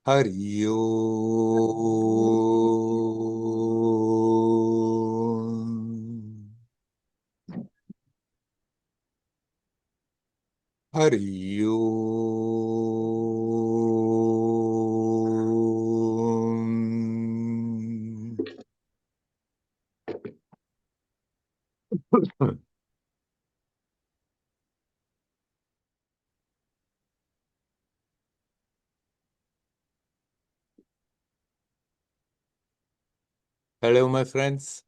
Hari Om. Hari Om. Hello, my friends.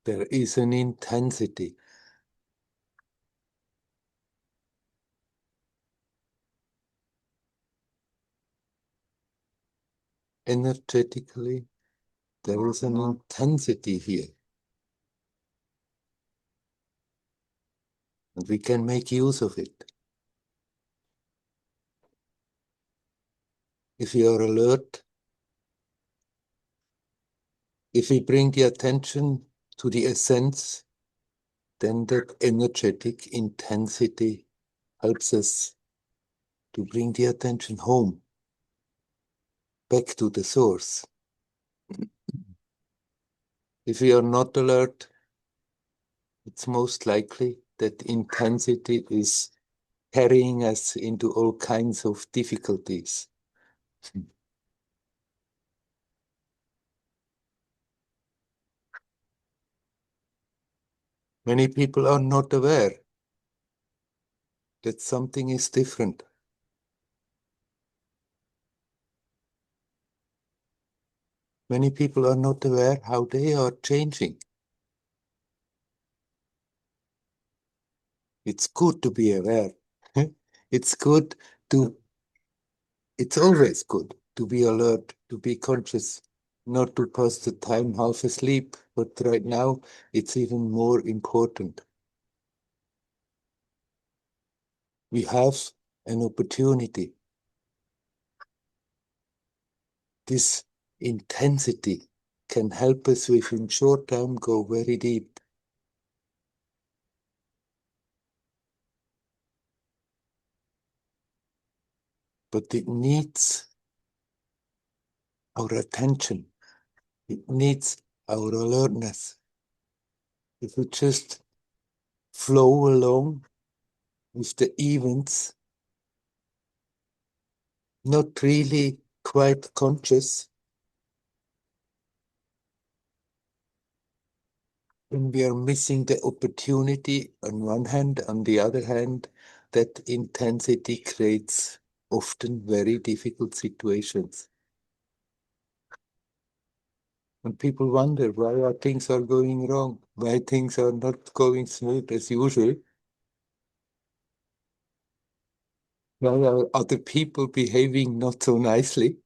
There is an intensity. Energetically, there is an intensity here. And we can make use of it. If you are alert, if we bring the attention to the essence, then that energetic intensity helps us to bring the attention home, back to the source. If we are not alert, it's most likely that intensity is carrying us into all kinds of difficulties. Many people are not aware that something is different. Many people are not aware how they are changing. It's good to be aware. It's good to, it's always good to be alert, to be conscious, not to pass the time half asleep, but right now it's even more important. We have an opportunity. This intensity can help us within short time go very deep. But it needs our attention. It needs our alertness. If we just flow along with the events, not really quite conscious, then we are missing the opportunity on one hand. On the other hand, that intensity creates often very difficult situations. And people wonder why are things are going wrong, why things are not going smooth as usual. Why are other people behaving not so nicely?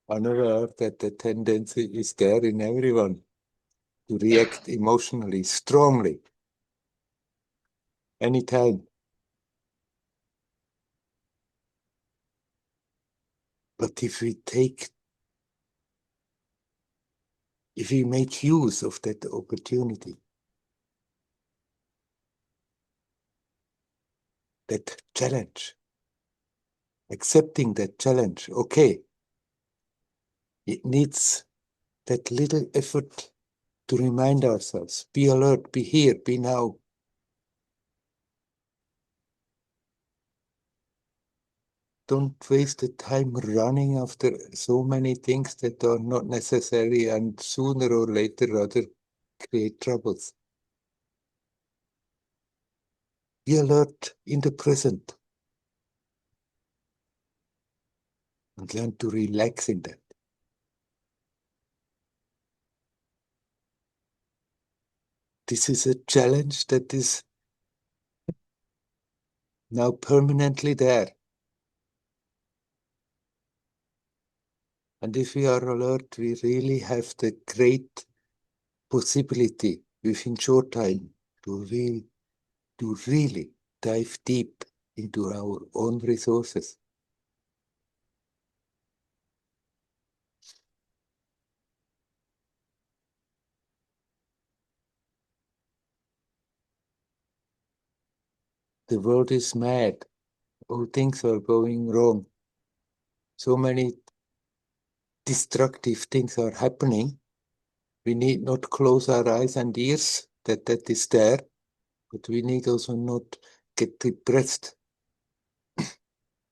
Unaware that the tendency is there in everyone to react emotionally, strongly, anytime. But if we make use of that opportunity, that challenge, accepting that challenge, okay, it needs that little effort to remind ourselves, be alert, be here, be now. Don't waste the time running after so many things that are not necessary and sooner or later rather create troubles. Be alert in the present and learn to relax in that. This is a challenge that is now permanently there. And if we are alert, we really have the great possibility within short time to really dive deep into our own resources. the world is mad. All things are going wrong. So many destructive things are happening. We need not close our eyes and ears that is there, but we need also not get depressed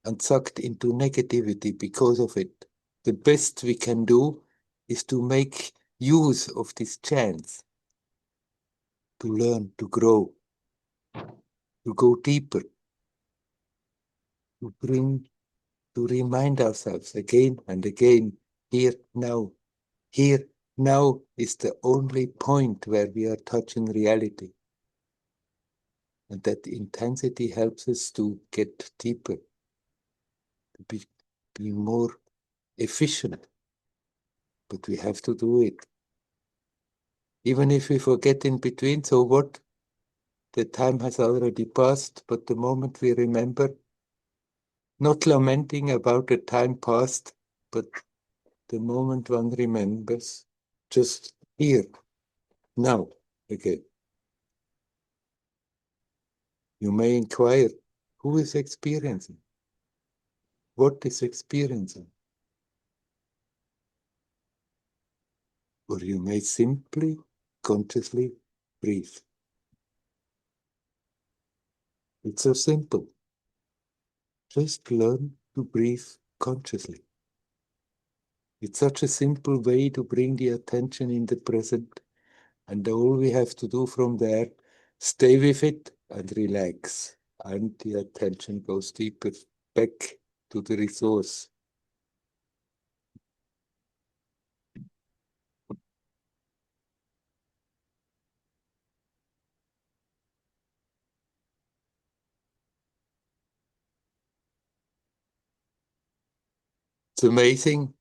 and sucked into negativity because of it. The best we can do is to make use of this chance to learn, to grow, to go deeper, to bring, to remind ourselves again and again, here, now. Here, now is the only point where we are touching reality. And that intensity helps us to get deeper, to be more efficient. But we have to do it. Even if we forget in between, so what? The time has already passed, but the moment we remember, not lamenting about the time past, but the moment one remembers, just here, now, again. You may inquire, who is experiencing? What is experiencing? Or you may simply, consciously breathe. It's so simple. Just learn to breathe consciously. It's such a simple way to bring the attention in the present. And all we have to do from there, stay with it and relax. And the attention goes deeper back to the resource. It's amazing.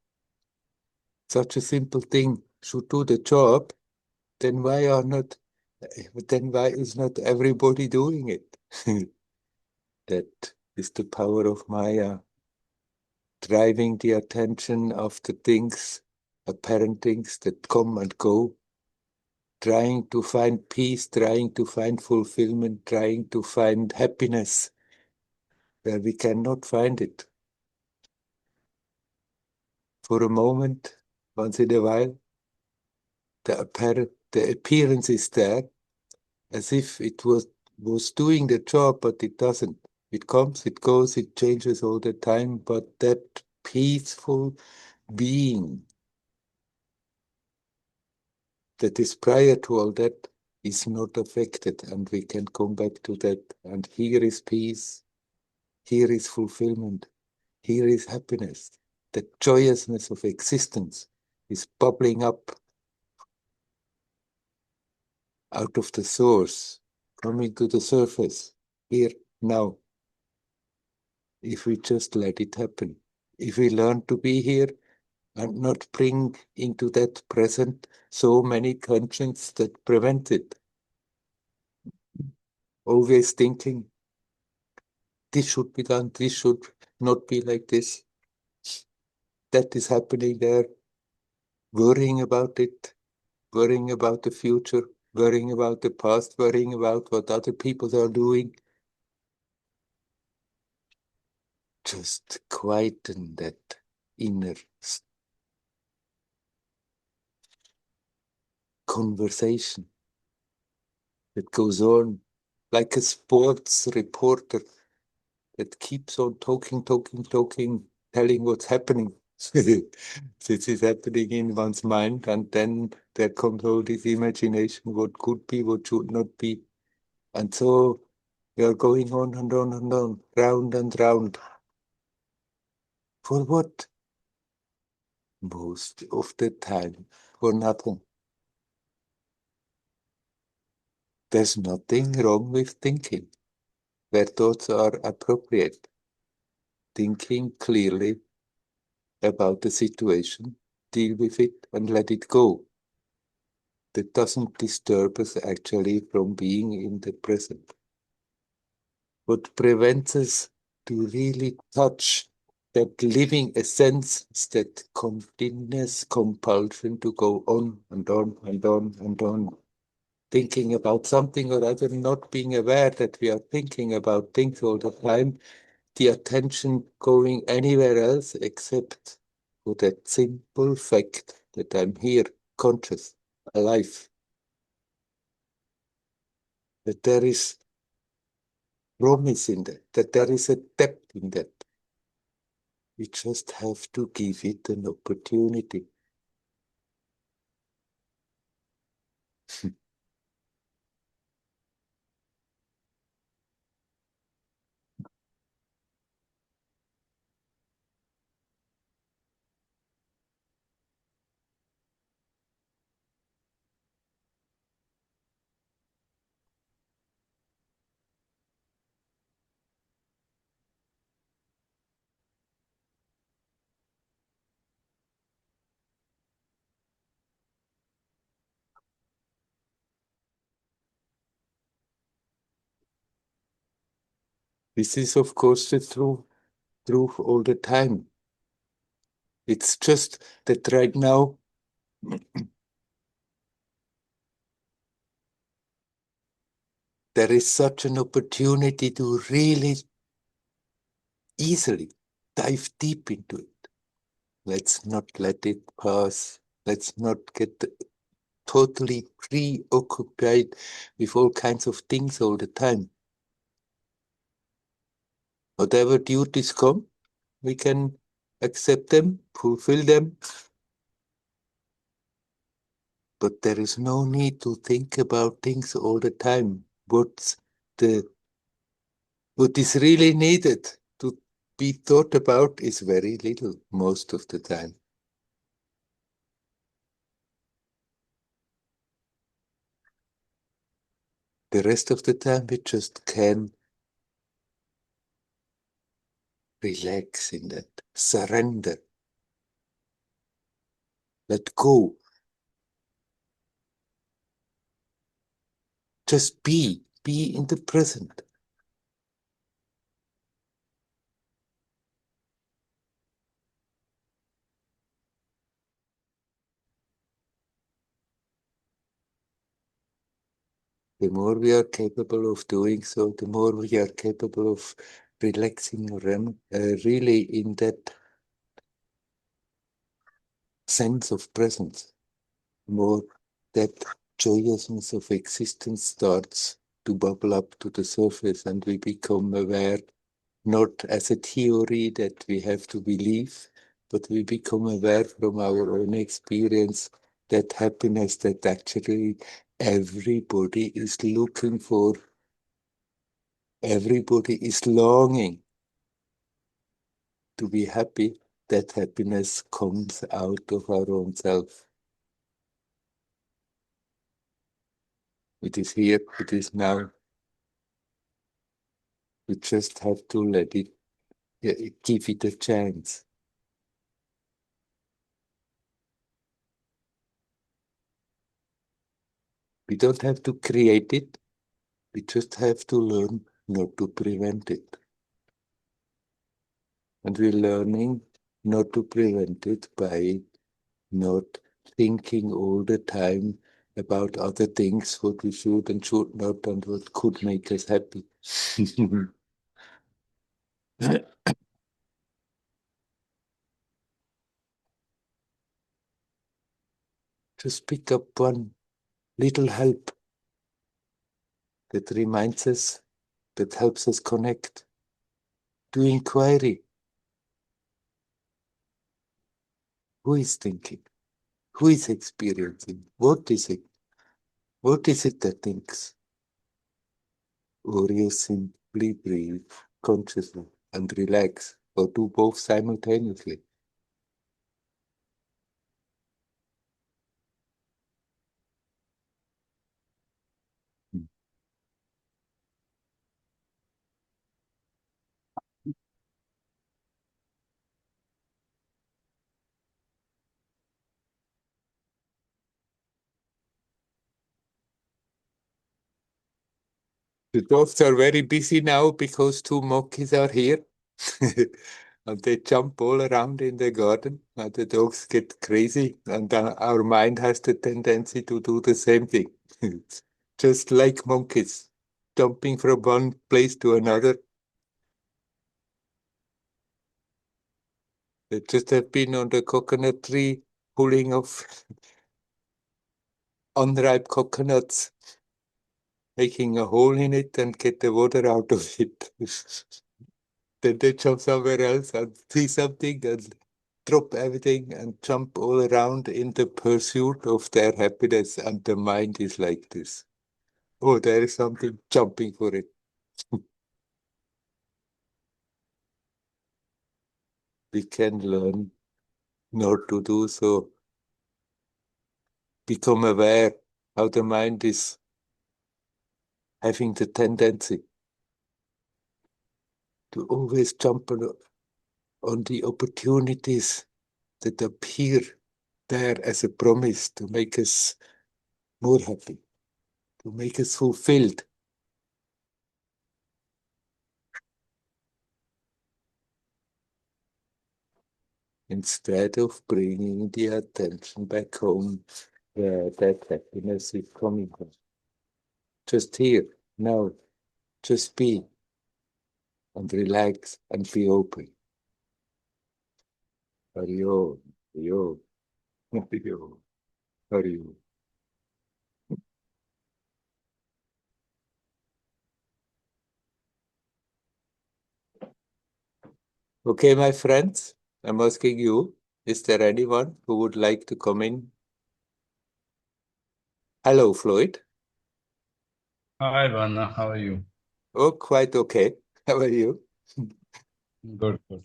Such a simple thing should do the job. Then why is not everybody doing it? That is the power of Maya, driving the attention of the things, apparent things that come and go, trying to find peace, trying to find fulfillment, trying to find happiness where we cannot find it. For a moment, once in a while, the appearance is there, as if it was doing the job, but it doesn't. It comes, it goes, it changes all the time, but that peaceful being that is prior to all that is not affected, and we can come back to that. And here is peace, here is fulfillment, here is happiness. The joyousness of existence is bubbling up out of the source, coming to the surface, here, now, if we just let it happen. If we learn to be here and not bring into that present so many tensions that prevent it. Always thinking, this should be done, this should not be like this. That is happening there. Worrying about it, worrying about the future, worrying about the past, worrying about what other people are doing. Just quieten that inner conversation that goes on like a sports reporter that keeps on talking, telling what's happening. This is happening in one's mind, and then there comes all this imagination, what could be, what should not be. And so we are going on and on and on, round and round. For what? Most of the time, for nothing. There's nothing wrong with thinking, where thoughts are appropriate. Thinking clearly about the situation, deal with it, and let it go. That doesn't disturb us actually from being in the present. What prevents us to really touch that living essence is that continuous compulsion to go on and on and on and on. thinking about something or other, not being aware that we are thinking about things all the time, the attention going anywhere else except for that simple fact that I'm here, conscious, alive, that there is promise in that, that there is a depth in that. We just have to give it an opportunity. This is, of course, the truth all the time. It's just that right now, there is such an opportunity to really easily dive deep into it. Let's not let it pass. Let's not get totally preoccupied with all kinds of things all the time. Whatever duties come, we can accept them, fulfill them, but there is no need to think about things all the time. The what is really needed to be thought about is very little most of the time. The rest of the time we just can relax in that, surrender, let go, just be in the present. The more we are capable of doing so, the more we are capable of relaxing really in that sense of presence. More that joyousness of existence starts to bubble up to the surface and we become aware, not as a theory that we have to believe, but we become aware from our own experience that happiness that actually everybody is looking for, everybody is longing to be happy, that happiness comes out of our own self. It is here, it is now. We just have to let it, give it a chance. We don't have to create it, we just have to learn not to prevent it. And we're learning not to prevent it by not thinking all the time about other things, what we should and should not, and what could make us happy. Just pick up one little help that reminds us, that helps us connect. Do inquiry. Who is thinking? Who is experiencing? What is it? What is it that thinks? Or you simply breathe consciously and relax, or do both simultaneously. The dogs are very busy now because two monkeys are here. And they jump all around in the garden, and the dogs get crazy, and our mind has the tendency to do the same thing. just like monkeys, jumping from one place to another. They just have been on the coconut tree, pulling off unripe coconuts, making a hole in it and get the water out of it. Then they jump somewhere else and see something and drop everything and jump all around in the pursuit of their happiness. And the mind is like this. Oh, there is something jumping for it. We can learn not to do so. Become aware how the mind is having the tendency to always jump on the opportunities that appear there as a promise to make us more happy, to make us fulfilled. Instead of bringing the attention back home where that happiness is coming from. Just here, now, just be and relax and be open. Hariyo, hariyo, hariyo, hariyo. Okay, my friends, I'm asking you, is there anyone who would like to come in? Hello, Floyd. Hi, Werner. How are you? Oh, quite okay. How are you? Good, good.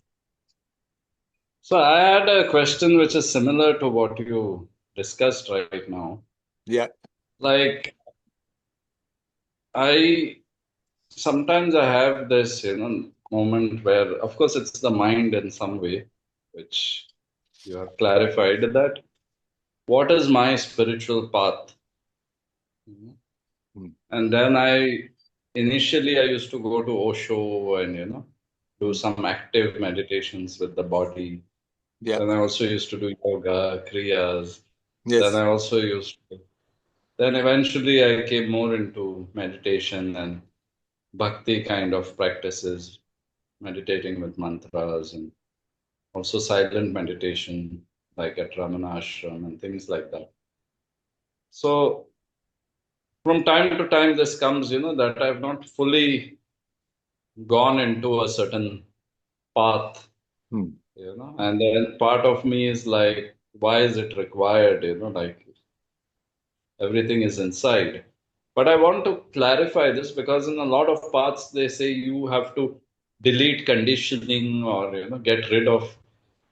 So I had a question which is similar to what you discussed right now. Yeah. Like I sometimes I have this, moment where, of course, it's the mind in some way, which you have clarified that what is my spiritual path? Mhm. Mm. And then initially I used to go to Osho and, do some active meditations with the body. Yeah. Then I also used to do yoga, kriyas. Then Yes. I also used to. Then eventually I came more into meditation and bhakti kind of practices, meditating with mantras and also silent meditation, like at Ramana Ashram and things like that. So from time to time, this comes, that I've not fully gone into a certain path, Mm. and then part of me is like, why is it required, like everything is inside. But I want to clarify this because in a lot of paths they say you have to delete conditioning or get rid of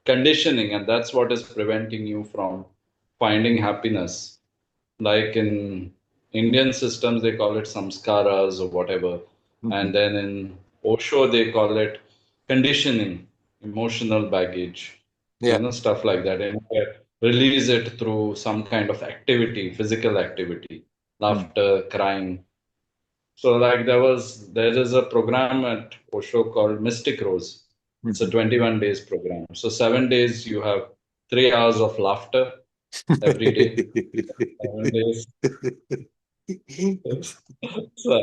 conditioning, and that's what is preventing you from finding happiness. Like in Indian systems, they call it samskaras or whatever, Mhm. and then in Osho they call it conditioning, emotional baggage, Yeah. stuff like that, and release it through some kind of activity, physical activity, Mm. laughter, crying. So like there is a program at Osho called Mystic Rose. It's a Mhm. 21 days program. So 7 days you have 3 hours of laughter every day. 7 days. So,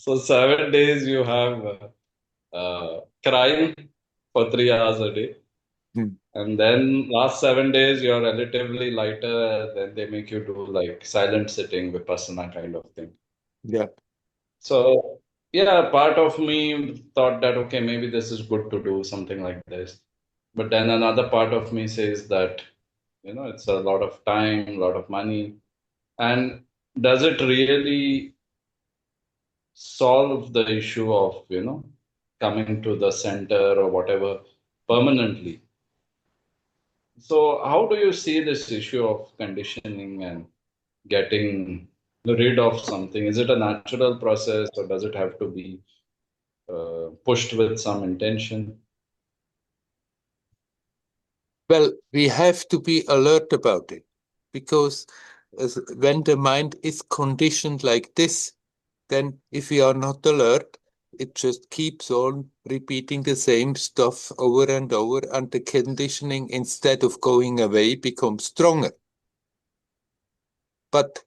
so 7 days you have crying for 3 hours a day. Mm. And then last 7 days you're relatively lighter. Then they make you do like silent sitting, vipassana kind of thing. Yeah. So yeah, part of me thought that okay, maybe this is good to do something like this. But then another part of me says that, it's a lot of time, a lot of money. And does it really solve the issue of, coming to the center or whatever permanently? So how do you see this issue of conditioning and getting rid of something? Is it a natural process or does it have to be pushed with some intention? Well, we have to be alert about it because when the mind is conditioned like this, then if we are not alert, it just keeps on repeating the same stuff over and over, and the conditioning, instead of going away, becomes stronger. But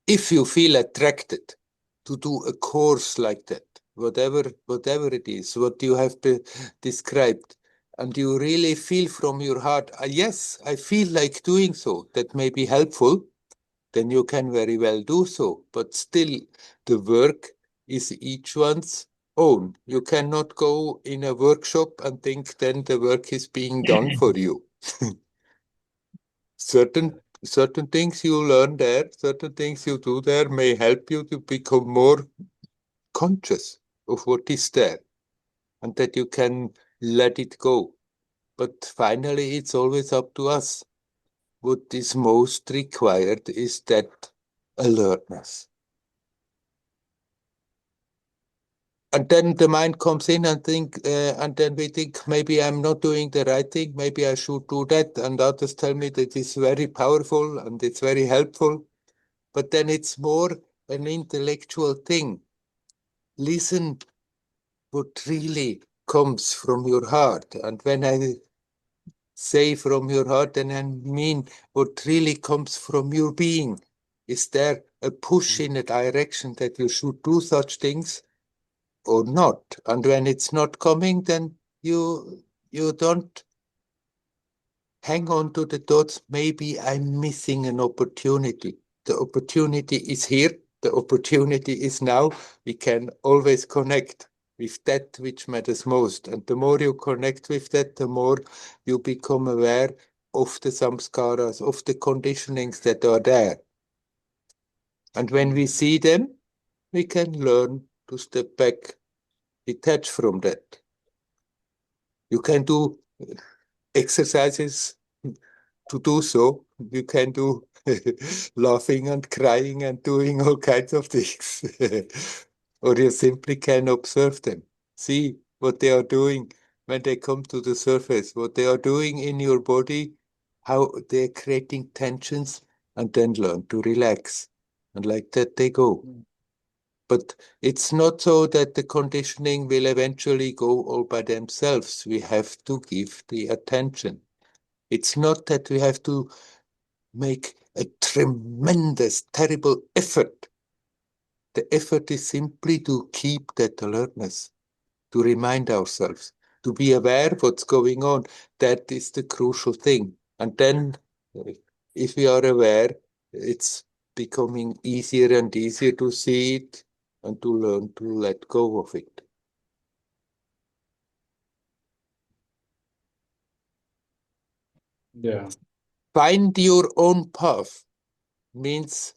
if you feel attracted to do a course like that, whatever it is, what you have described, and you really feel from your heart, yes, I feel like doing so, that may be helpful, then you can very well do so. But still, the work is each one's own. You cannot go in a workshop and think then the work is being done for you. Certain things you learn there, certain things you do there may help you to become more conscious of what is there and that you can let it go. But finally, it's always up to us. What is most required is that alertness. And then the mind comes in and and then we think maybe I'm not doing the right thing, maybe I should do that, and others tell me that it's very powerful and it's very helpful. But then it's more an intellectual thing. Listen what really comes from your heart. And when I say from your heart, then I mean what really comes from your being. Is there a push in a direction that you should do such things or not? And when it's not coming, then you don't hang on to the thoughts, maybe I'm missing an opportunity. The opportunity is here. The opportunity is now. We can always connect with that which matters most. And the more you connect with that, the more you become aware of the samskaras, of the conditionings that are there. And when we see them, we can learn to step back, detach from that. You can do exercises to do so. You can do laughing and crying and doing all kinds of things. Or you simply can observe them, see what they are doing when they come to the surface, what they are doing in your body, how they're creating tensions, and then learn to relax. And like that they go. But it's not so that the conditioning will eventually go all by themselves. We have to give the attention. It's not that we have to make a tremendous, terrible effort. The effort is simply to keep that alertness, to remind ourselves, to be aware of what's going on. That is the crucial thing. And then, if we are aware, it's becoming easier and easier to see it and to learn to let go of it. Yeah. Find your own path means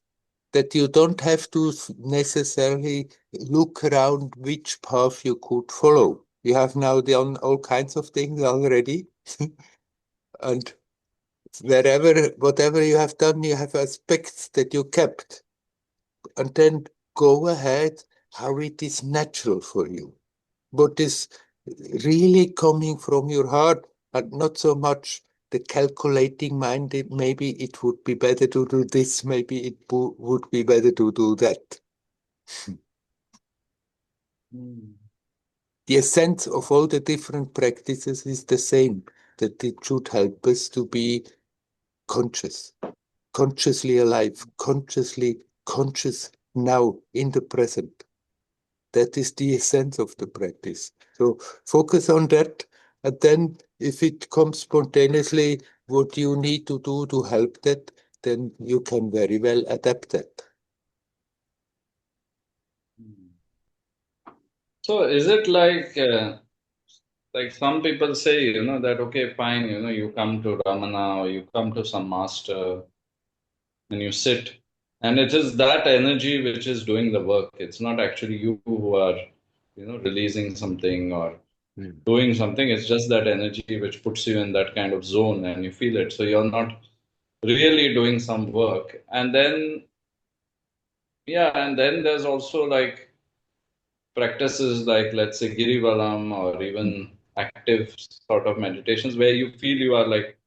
that you don't have to necessarily look around which path you could follow. You have now done all kinds of things already, and whatever you have done, you have aspects that you kept, and then go ahead how it is natural for you. What is really coming from your heart, and not so much the calculating mind. Maybe it would be better to do this, maybe it would be better to do that. Mm. The essence of all the different practices is the same, that it should help us to be conscious, consciously alive, consciously conscious now in the present. That is the essence of the practice. So focus on that, and then if it comes spontaneously, what you need to do to help that, then you can very well adapt that. So is it like some people say, that okay, fine, you come to Ramana or you come to some master and you sit, and it is that energy which is doing the work. It's not actually you who are, releasing something or Mm. doing something. It's just that energy which puts you in that kind of zone and you feel it. So you're not really doing some work. And then, yeah, and then there's also like practices like, let's say, Girivalam or even active sort of meditations where you feel you are like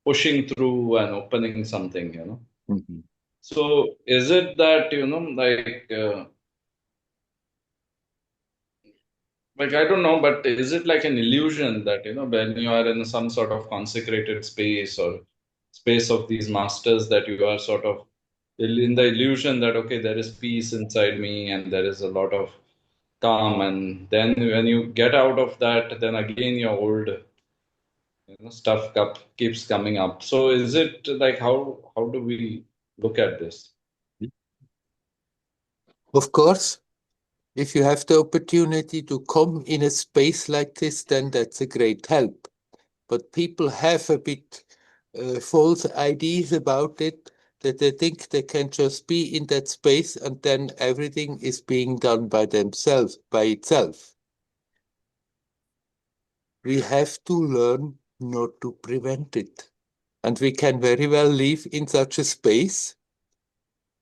pushing through and opening something. Mhm. So is it that, like I don't know, but is it like an illusion that, when you are in some sort of consecrated space or space of these masters that you are sort of in the illusion that okay, there is peace inside me and there is a lot of calm, and then when you get out of that, then again your old stuff keeps coming up. So is it like how do we look at this? Of course, if you have the opportunity to come in a space like this, then that's a great help. But people have a bit false ideas about it, that they think they can just be in that space and then everything is being done by themselves, by itself. We have to learn not to prevent it. And we can very well live in such a space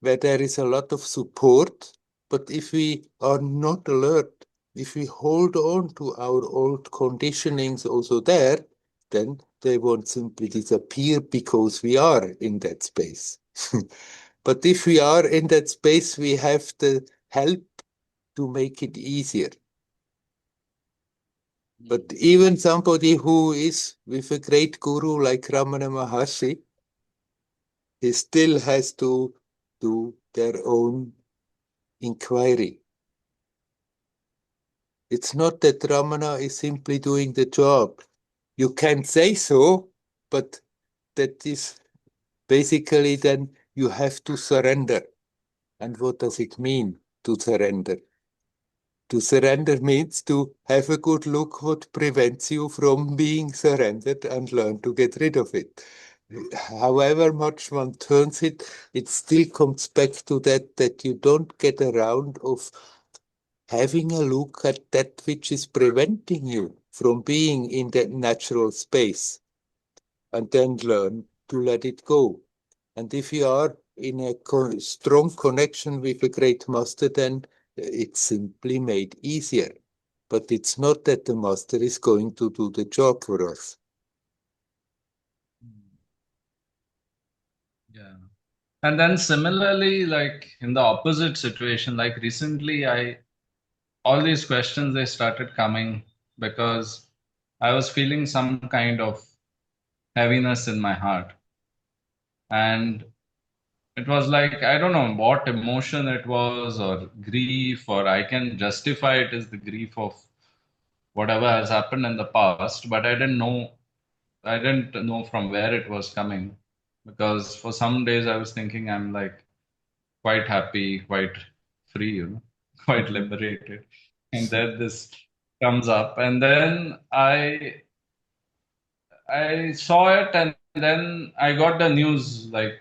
where there is a lot of support. But if we are not alert, if we hold on to our old conditionings also there, then they won't simply disappear because we are in that space. But if we are in that space, we have the help to make it easier. But even somebody who is with a great guru like Ramana Maharshi, he still has to do their own inquiry. It's not that Ramana is simply doing the job. You can say so, but that is basically then you have to surrender. And what does it mean to surrender? To surrender means to have a good look what prevents you from being surrendered and learn to get rid of it. However much one turns it, it still comes back to that you don't get around of having a look at that which is preventing you from being in that natural space and then learn to let it go. And if you are in a strong connection with a great master, then it's simply made easier. But it's not that the master is going to do the job for us. Yeah. And then similarly, like in the opposite situation, like recently, all these questions they started coming because I was feeling some kind of heaviness in my heart. And it was like, I don't know what emotion it was, or grief, or I can justify it as the grief of whatever has happened in the past, but I didn't know from where it was coming. Because for some days I was thinking I'm like quite happy, quite free, quite liberated. And then this comes up, and then I saw it, and then I got the news like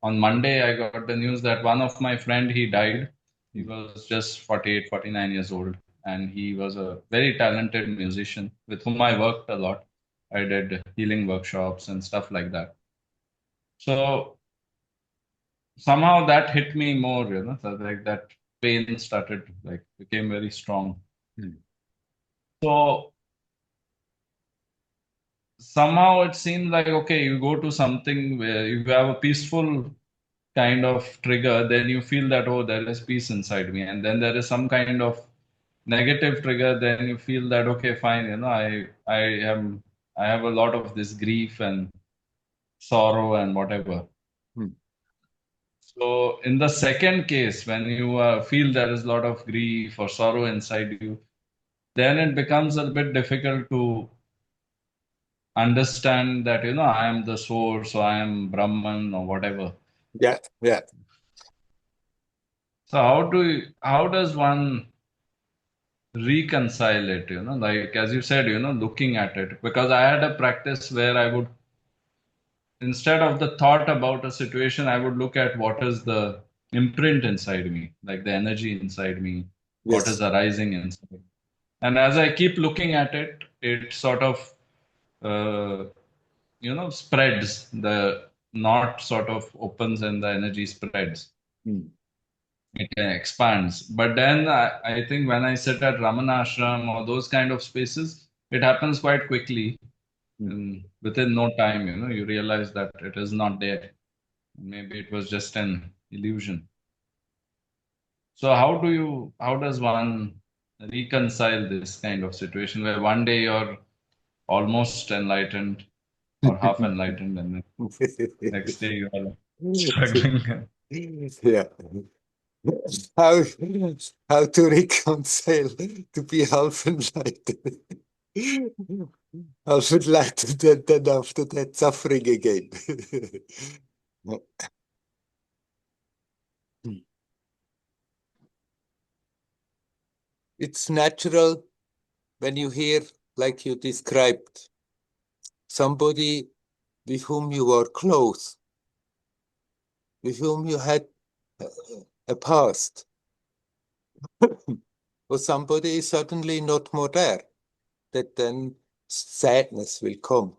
on Monday. I got the news that one of my friend he died. He was just 48, 49 years old, and he was a very talented musician with whom I worked a lot. I did healing workshops and stuff like that. So somehow that hit me more, so like that pain started like became very strong. Mm. So somehow it seemed like okay, you go to something where you have a peaceful kind of trigger, then you feel that oh, there is peace inside me, and then there is some kind of negative trigger, then you feel that okay, fine, I have a lot of this grief and sorrow and whatever. Mm. So in the second case, when you feel there is a lot of grief or sorrow inside you, then it becomes a bit difficult to understand that I am the source or I am Brahman or whatever. Yeah, yeah. So how does one reconcile it, like as you said, looking at it, because I had a practice where I would, instead of the thought about a situation, I would look at what is the imprint inside me, like the energy inside me, what is Yes. arising inside. And as I keep looking at it, it sort of uh, spreads. The knot sort of opens and the energy spreads. Mm. It expands. But then I think when I sit at Ramana Ashram or those kind of spaces, it happens quite quickly. Mm. And within no time, you realize that it is not there. Maybe it was just an illusion. So how does one reconcile this kind of situation where one day you're almost enlightened or half enlightened, and then next day you are. Struggling. Yeah. How how to reconcile to be half enlightened? Half enlightened and then after that suffering again. It's natural when you hear, like you described, somebody with whom you are close, with whom you had a past, or somebody is suddenly not more there, that then sadness will come.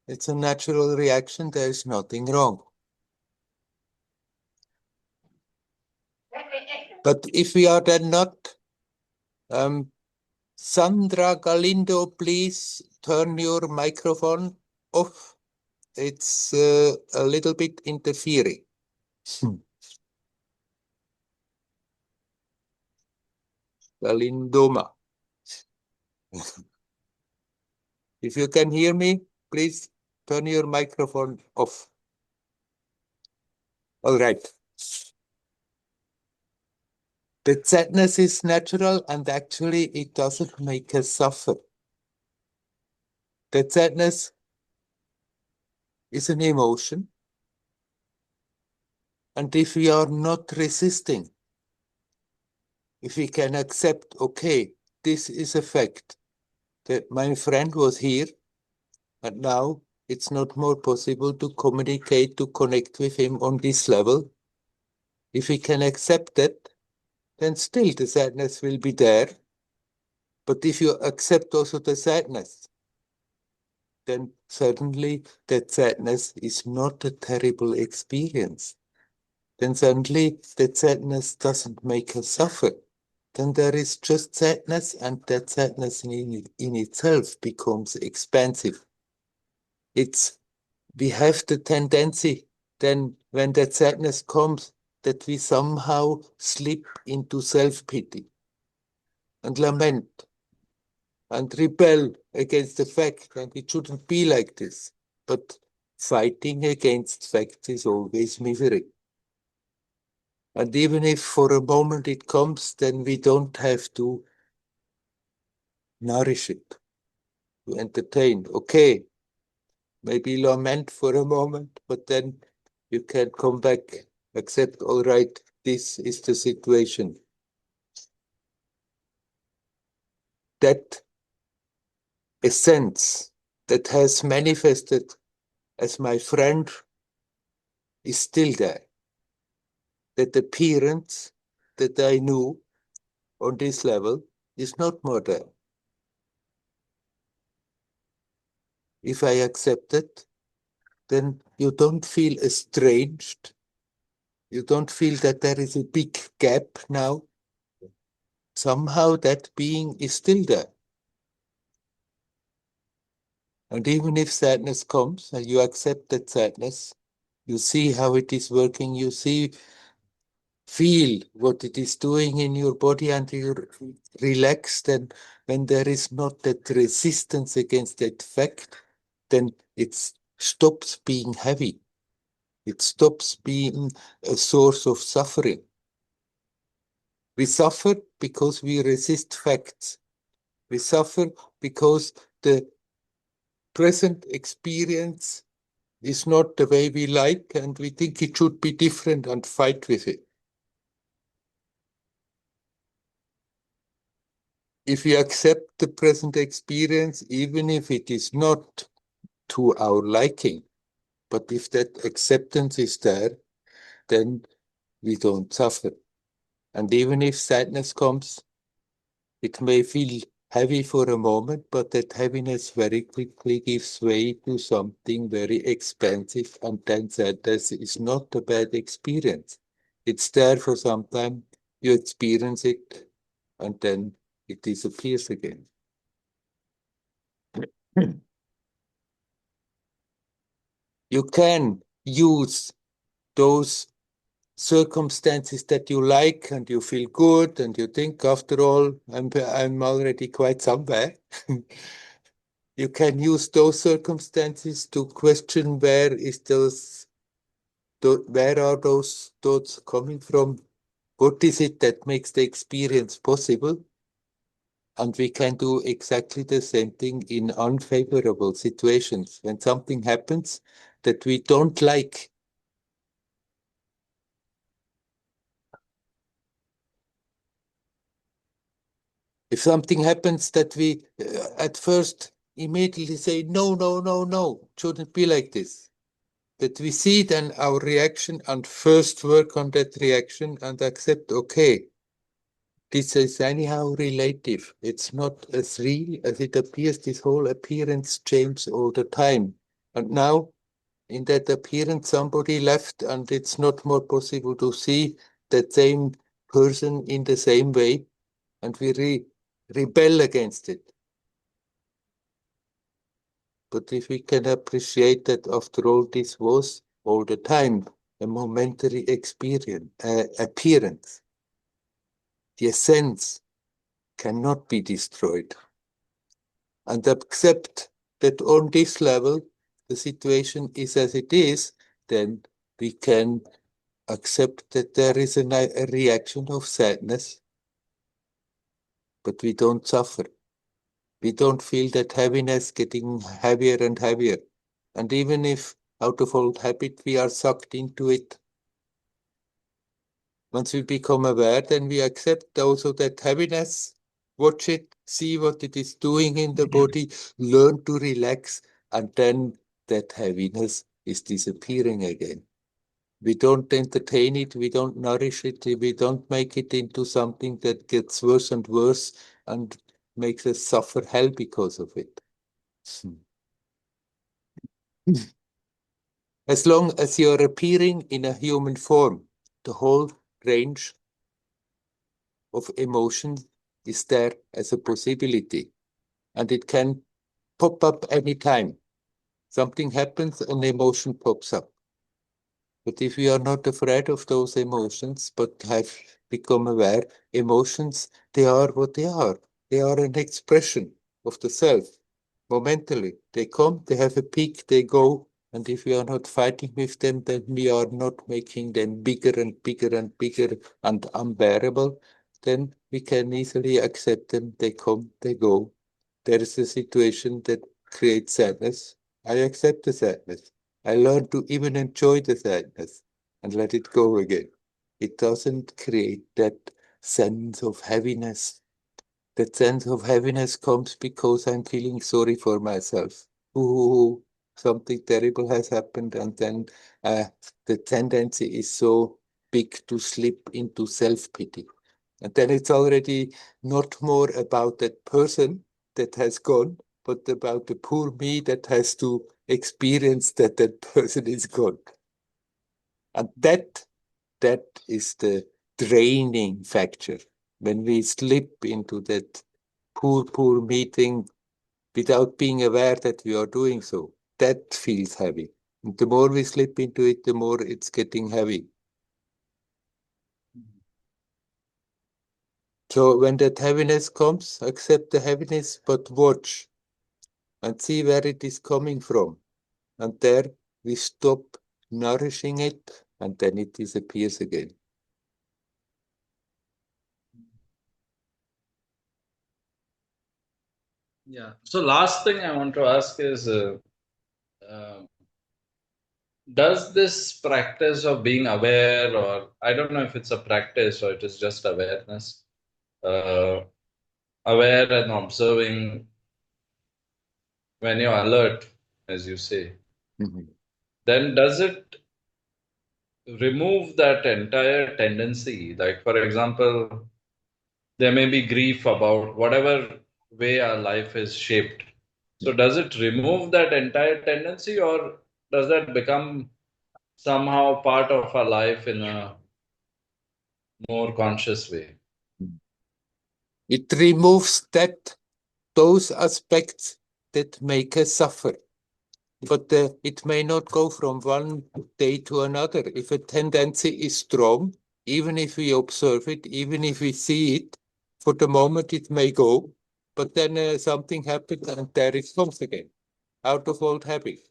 It's a natural reaction, there is nothing wrong. But if we are then not, Sandra Galindo, please turn your microphone off. It's a little bit interfering. Galindoma. If you can hear me, please turn your microphone off. All right. The sadness is natural and actually it doesn't make us suffer. The sadness is an emotion. And if we are not resisting, if we can accept, okay, this is a fact, that my friend was here, and now it's not more possible to communicate, to connect with him on this level. If we can accept that, then still the sadness will be there. But if you accept also the sadness, then suddenly that sadness is not a terrible experience. Then suddenly that sadness doesn't make us suffer. Then there is just sadness, and that sadness in itself becomes expansive. We have the tendency then when that sadness comes that we somehow slip into self-pity and lament and rebel against the fact that it shouldn't be like this. But fighting against facts is always misery. And even if for a moment it comes, then we don't have to nourish it, to entertain. Okay, maybe lament for a moment, but then you can come back, accept, all right, this is the situation. That essence that has manifested as my friend is still there. That appearance that I knew on this level is not more there. If I accept it, then you don't feel estranged. You don't feel that there is a big gap now. Somehow that being is still there. And even if sadness comes and you accept that sadness, you see how it is working, you feel what it is doing in your body, and you relax. Then when there is not that resistance against that fact, then it stops being heavy. It stops being a source of suffering. We suffer because we resist facts. We suffer because the present experience is not the way we like, and we think it should be different and fight with it. If we accept the present experience, even if it is not to our liking, but if that acceptance is there, then we don't suffer. And even if sadness comes, it may feel heavy for a moment, but that heaviness very quickly gives way to something very expansive, and then sadness is not a bad experience. It's there for some time, you experience it, and then it disappears again. You can use those circumstances that you like and you feel good and you think, after all, I'm already quite somewhere. You can use those circumstances to question where is those where are those thoughts coming from? What is it that makes the experience possible? And we can do exactly the same thing in unfavorable situations. When something happens that we don't like, if something happens that we at first immediately say, no, no, no, no, it shouldn't be like this. That we see then our reaction and first work on that reaction and accept, okay, this is anyhow relative. It's not as real as it appears. This whole appearance changes all the time. And now, in that appearance, somebody left, and it's not more possible to see that same person in the same way, and we rebel against it. But if we can appreciate that after all, this was all the time a momentary experience, appearance, the essence cannot be destroyed. And accept that on this level, the situation is as it is, then we can accept that there is a reaction of sadness, but we don't suffer. We don't feel that heaviness getting heavier and heavier. And even if out of old habit we are sucked into it, once we become aware, then we accept also that heaviness, watch it, see what it is doing in the body, learn to relax, and then that heaviness is disappearing again. We don't entertain it, we don't nourish it, we don't make it into something that gets worse and worse and makes us suffer hell because of it. As long as you're appearing in a human form, the whole range of emotion is there as a possibility, and it can pop up anytime. Something happens, an emotion pops up. But if we are not afraid of those emotions, but have become aware, emotions, they are what they are. They are an expression of the self. Momentarily, they come, they have a peak, they go, and if we are not fighting with them, then we are not making them bigger and bigger and bigger and unbearable, then we can easily accept them. They come, they go. There is a situation that creates sadness. I accept the sadness. I learn to even enjoy the sadness and let it go again. It doesn't create that sense of heaviness. That sense of heaviness comes because I'm feeling sorry for myself. Ooh, something terrible has happened, and then the tendency is so big to slip into self-pity. And then it's already not more about that person that has gone, but about the poor me that has to experience that that person is gone. And that is the draining factor. When we slip into that poor meeting without being aware that we are doing so, that feels heavy. And the more we slip into it, the more it's getting heavy. So when that heaviness comes, accept the heaviness, but watch and see where it is coming from. And there we stop nourishing it, and then it disappears again. Yeah. So last thing I want to ask is, uh, does this practice of being aware, or I don't know if it's a practice or it is just awareness, uh, aware and observing when you're alert, as you say, Mhm. then does it remove that entire tendency? Like, for example, there may be grief about whatever way our life is shaped. So, does it remove that entire tendency, or does that become somehow part of our life in a more conscious way? It removes those aspects that make us suffer. But it may not go from one day to another. If a tendency is strong, even if we observe it, even if we see it, for the moment it may go, but then something happens and there it comes again, out of old habit.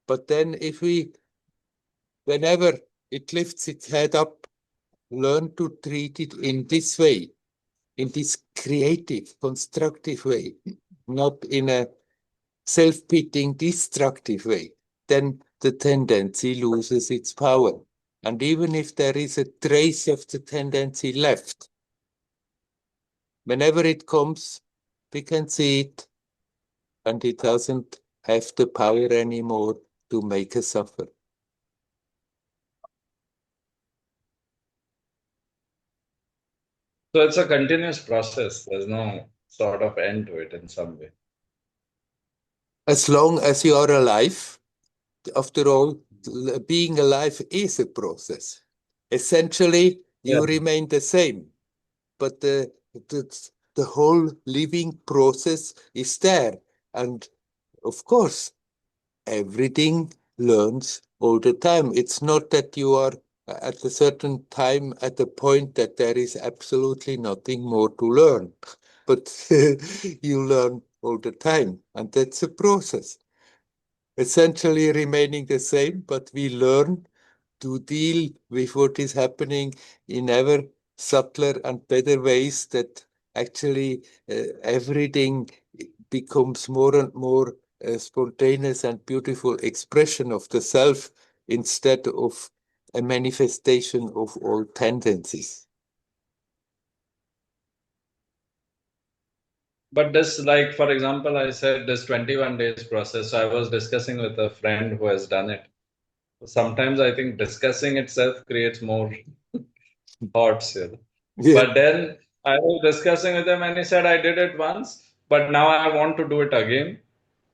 But then if we whenever it lifts its head up, learn to treat it in this way, in this creative, constructive way, not in a self-pitying, destructive way. Then the tendency loses its power. And even if there is a trace of the tendency left, whenever it comes, we can see it, and it doesn't have the power anymore to make us suffer. So it's a continuous process. There's no sort of end to it in some way. As long as you are alive, after all, being alive is a process. Essentially, Yeah. you remain the same, but the whole living process is there. And of course, everything learns all the time. It's not that you are at a certain time at a point that there is absolutely nothing more to learn, but you learn all the time, and that's a process. Essentially remaining the same, but we learn to deal with what is happening in ever subtler and better ways that actually everything becomes more and more a spontaneous and beautiful expression of the self instead of a manifestation of all tendencies. But this, like, for example, I said this 21 days process. I was discussing with a friend who has done it. Sometimes I think discussing itself creates more thoughts, you know. Yeah, But then I was discussing with him and he said, I did it once, but now I want to do it again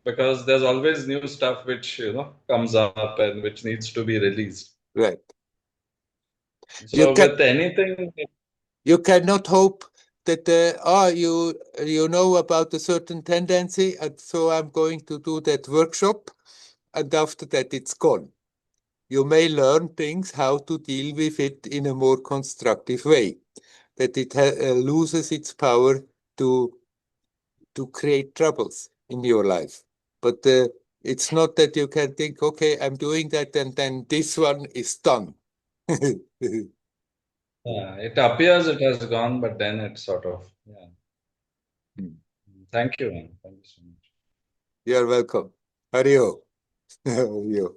because there's always new stuff which, comes up and which needs to be released. right. You So can with anything, you cannot hope that you know about a certain tendency, and so I'm going to do that workshop, and after that it's gone. You may learn things how to deal with it in a more constructive way, that it loses its power to create troubles in your life. But it's not that you can think, okay, I'm doing that, and then this one is done. yeah, it appears it has gone, but then it's sort of, yeah. Thank you, man. Thank you so much. You're welcome. Hario. Hario.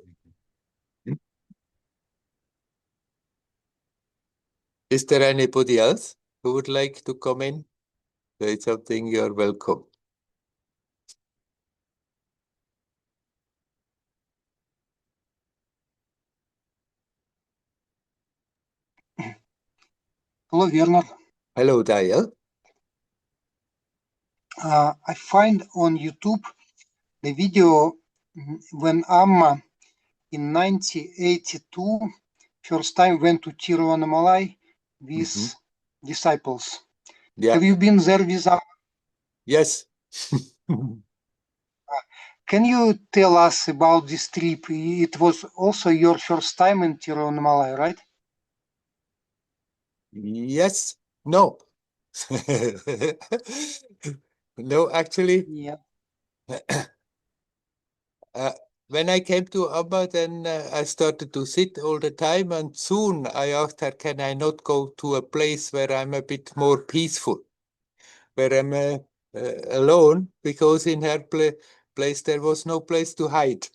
Is there anybody else who would like to come in? Say something, you're welcome. Hello, Werner. Hello, Daya. I find on YouTube the video when Amma in 1982 first time went to Tiruvannamalai with disciples. Yeah. Have you been there with Amma? Yes. Can you tell us about this trip? It was also your first time in Tiruvannamalai, right? Yes. No. No, actually, Yeah. when I came to Abba, then I started to sit all the time, and soon I asked her, can I not go to a place where I'm a bit more peaceful, where I'm alone, because in her place there was no place to hide.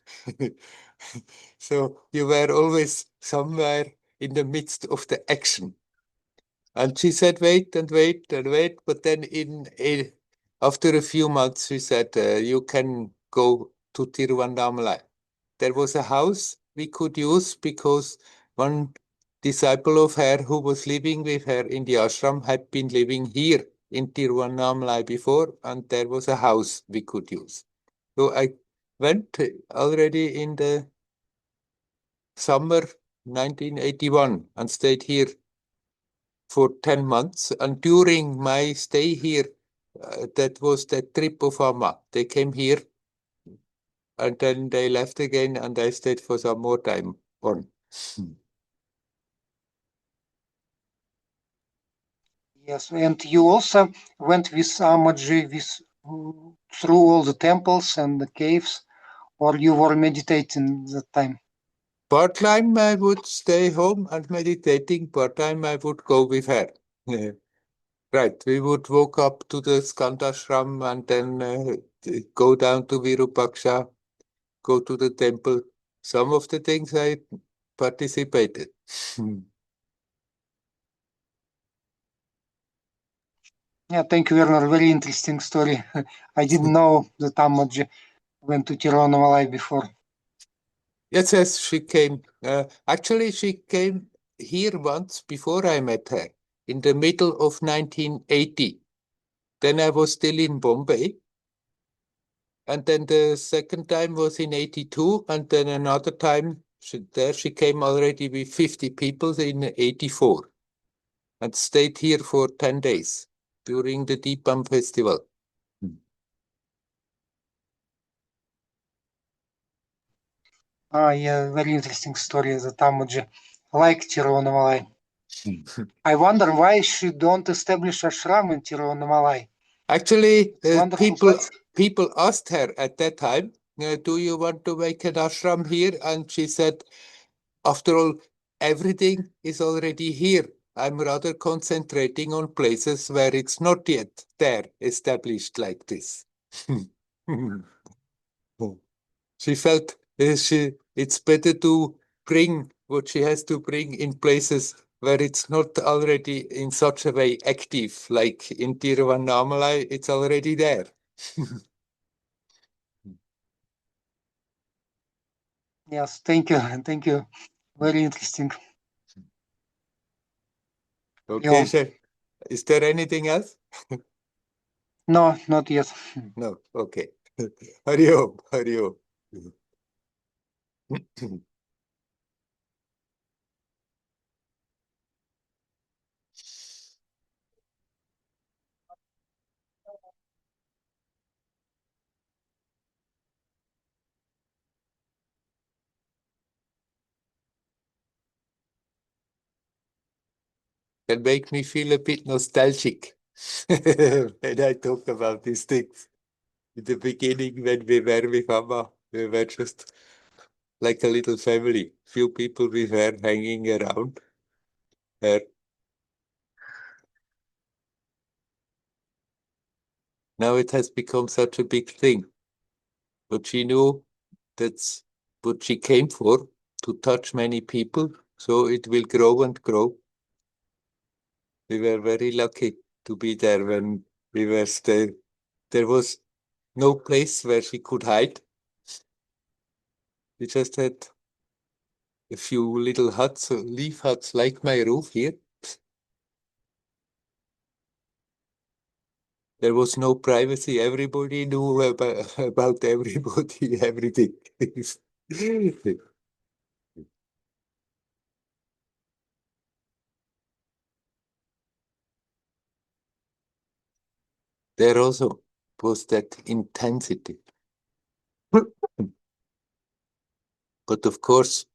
So you were always somewhere in the midst of the action. And she said, wait and wait and wait. But then after a few months, she said, you can go to Tiruvannamalai. There was a house we could use because one disciple of her who was living with her in the ashram had been living here in Tiruvannamalai before, and there was a house we could use. So I went already in the summer 1981 and stayed here for 10 months. And during my stay here, that was the trip of Amma. They came here and then they left again, and I stayed for some more time on. Yes, and you also went with Amaji through all the temples and the caves, or you were meditating that time? Part-time I would stay home and meditating, part-time I would go with her. Right, we would walk up to the Skandashram and then go down to Virupaksha, go to the temple. Some of the things I participated. Yeah, thank you, Werner. Very interesting story. I didn't know that Amoji went to Tiruvannamalai before. Yes, yes, she came. Actually, she came here once before I met her, in the middle of 1980. Then I was still in Bombay. And then the second time was in 82. And then another time, she came already with 50 people in 84 and stayed here for 10 days during the Deepam festival. Yeah, very interesting story that Amoji liked Tiruvannamalai. I wonder why she don't establish ashram in Tiruvannamalai. Actually, Wonderful place. people asked her at that time, do you want to make an ashram here? And she said, after all, everything is already here. I'm rather concentrating on places where it's not yet there, established like this. She felt it's better to bring what she has to bring in places where it's not already in such a way active, like in Tiruvannamalai, it's already there. Yes, thank you. Thank you. Very interesting. Okay, Yeah. sir. Is there anything else? No, not yet. No, okay. Hari Om, Hari Om. Can make me feel a bit nostalgic when I talk about these things. In the beginning, when we were with Amma, we were just like a little family. Few people we were hanging around her. Now it has become such a big thing. But she knew that's what she came for, to touch many people. So it will grow and grow. We were very lucky to be there when we were staying. There was no place where she could hide. We just had a few little huts, leaf huts like my roof here. There was no privacy. Everybody knew about everybody, everything. There also was that intensity. But of course,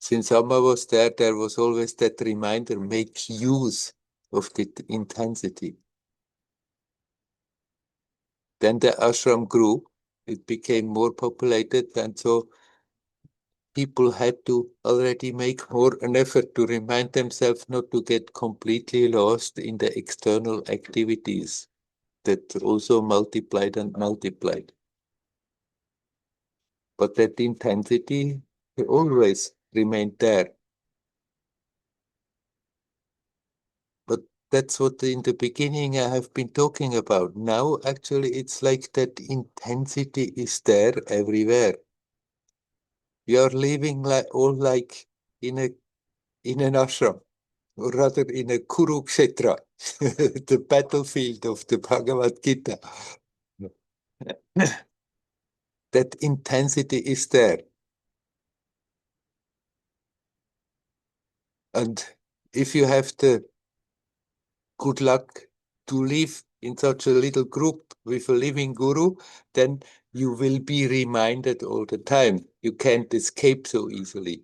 since Amma was there, there was always that reminder, make use of the intensity. Then the ashram grew, it became more populated, and so people had to already make more an effort to remind themselves not to get completely lost in the external activities that also multiplied and multiplied. But that intensity always remained there. But that's what in the beginning I have been talking about. Now, actually, it's like that intensity is there everywhere. We are living like all like in an ashram, or rather in a Kurukshetra, the battlefield of the Bhagavad Gita. That intensity is there. And if you have the good luck to live in such a little group with a living guru, then you will be reminded all the time. You can't escape so easily.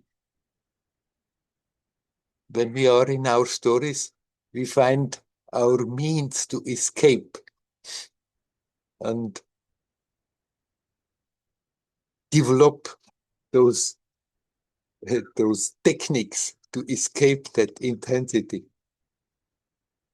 When we are in our stories, we find our means to escape and develop those those techniques to escape that intensity.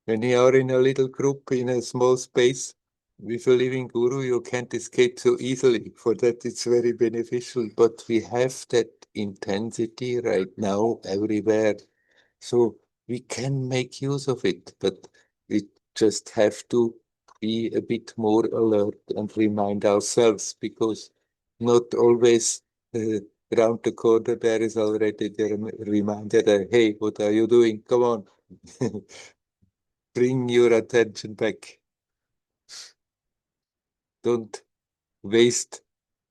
When you are in a little group in a small space with a living guru, you can't escape so easily. For that, it's very beneficial. But we have that intensity right now everywhere. So we can make use of it, but we just have to be a bit more alert and remind ourselves, because not always around the corner there is already the reminder that, hey, what are you doing? Come on. Bring your attention back. Don't waste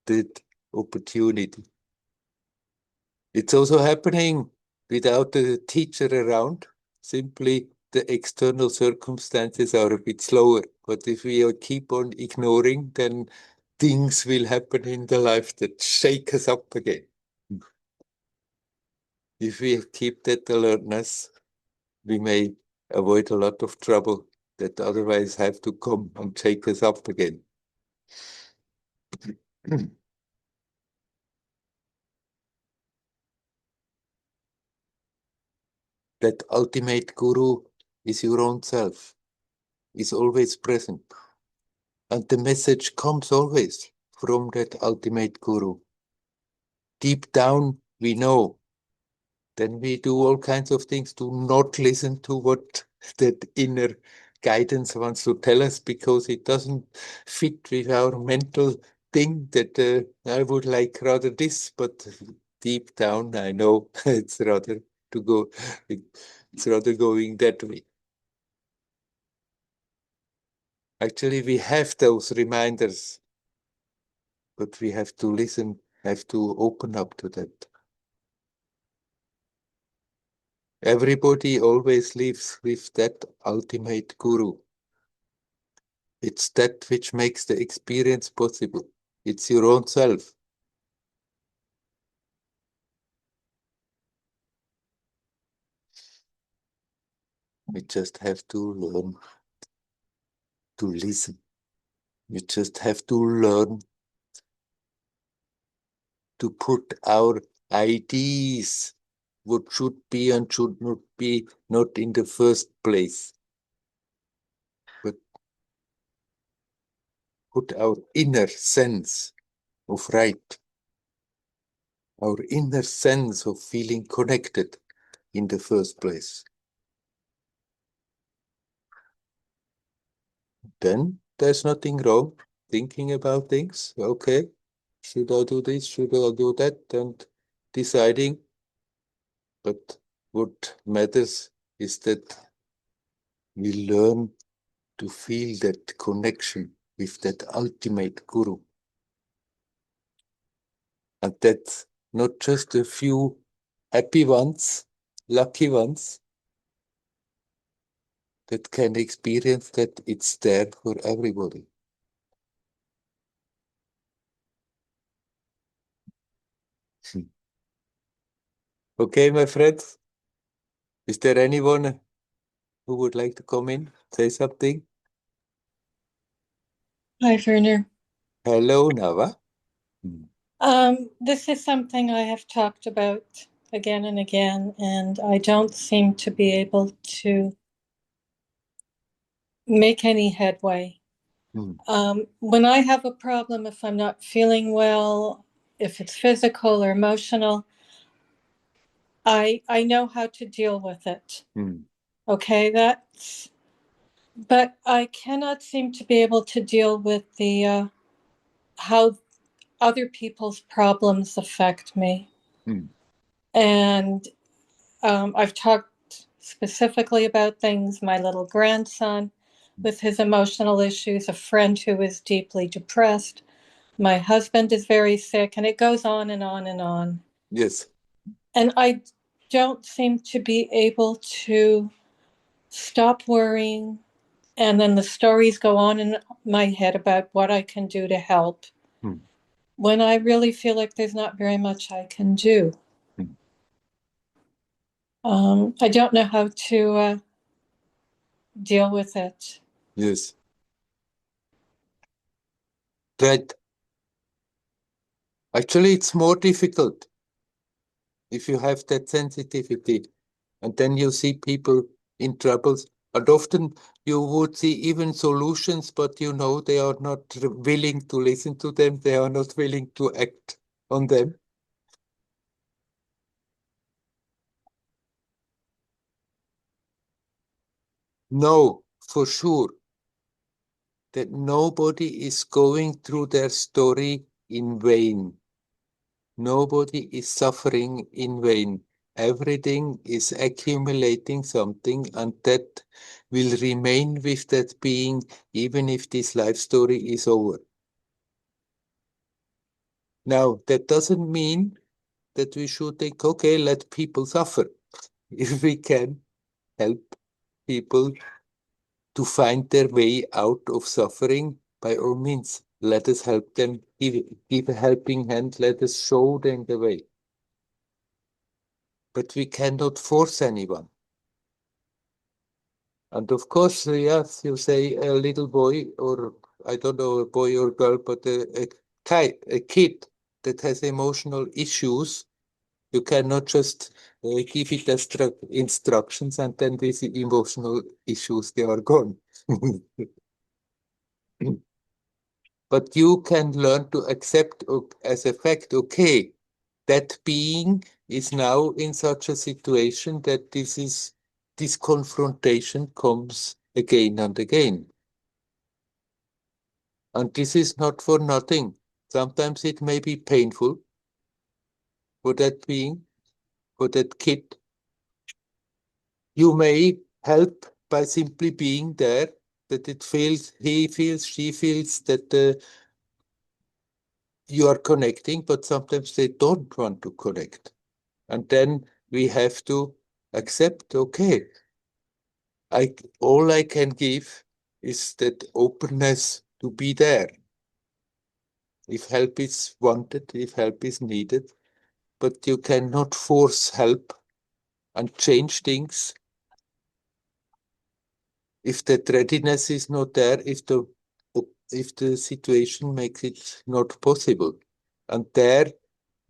that opportunity. It's also happening without the teacher around. Simply the external circumstances are a bit slower. But if we keep on ignoring, then things will happen in the life that shake us up again. If we keep that alertness, we may avoid a lot of trouble that otherwise have to come and shake us up again. That ultimate guru is your own self, is always present. And the message comes always from that ultimate guru. Deep down, we know. Then we do all kinds of things to not listen to what that inner guidance wants to tell us, because it doesn't fit with our mental thing that I would like rather this, but deep down I know it's rather to go, it's rather going that way. Actually, we have those reminders, but we have to listen, have to open up to that. Everybody always lives with that ultimate guru. It's that which makes the experience possible. It's your own self. We just have to learn to listen. We just have to learn to put our ideas, what should be and should not be, not in the first place, but put our inner sense of right, our inner sense of feeling connected in the first place. Then there's nothing wrong thinking about things. Okay, should I do this? Should I do that? And deciding. But what matters is that we learn to feel that connection with that ultimate guru. And that's not just a few happy ones, lucky ones, that can experience that. It's there for everybody. Okay, my friends, is there anyone who would like to come in, say something? Hi, Werner. Hello, Nava. This is something I have talked about again and again, and I don't seem to be able to make any headway. When I have a problem, if I'm not feeling well, if it's physical or emotional, I know how to deal with it. Okay, but I cannot seem to be able to deal with the how other people's problems affect me. And I've talked specifically about things, my little grandson with his emotional issues, a friend who is deeply depressed, my husband is very sick, and it goes on and on and on. Yes. And I don't seem to be able to stop worrying. And then the stories go on in my head about what I can do to help, when I really feel like there's not very much I can do. I don't know how to deal with it. Yes. Right. Actually, it's more difficult. if you have that sensitivity, and then you see people in troubles, and often you would see even solutions, but you know they are not willing to listen to them, they are not willing to act on them. Know for sure that nobody is going through their story in vain. Nobody is suffering in vain. Everything is accumulating something, and that will remain with that being even if this life story is over. Now, that doesn't mean that we should think, okay, let people suffer. If we can help people to find their way out of suffering, by all means, let us help them, give a helping hand, let us show them the way. But we cannot force anyone. And of course, yes, you say a little boy, or I don't know, a boy or girl, but a kid that has emotional issues, you cannot just give it instructions and then these emotional issues, they are gone. But you can learn to accept as a fact, okay, that being is now in such a situation that this confrontation comes again and again. And this is not for nothing. Sometimes it may be painful for that being, for that kid. You may help by simply being there, that it feels, he feels, she feels that you are connecting, but sometimes they don't want to connect. And then we have to accept, okay, all I can give is that openness to be there. If help is wanted, if help is needed, but you cannot force help and change things if that readiness is not there, if the situation makes it not possible. And there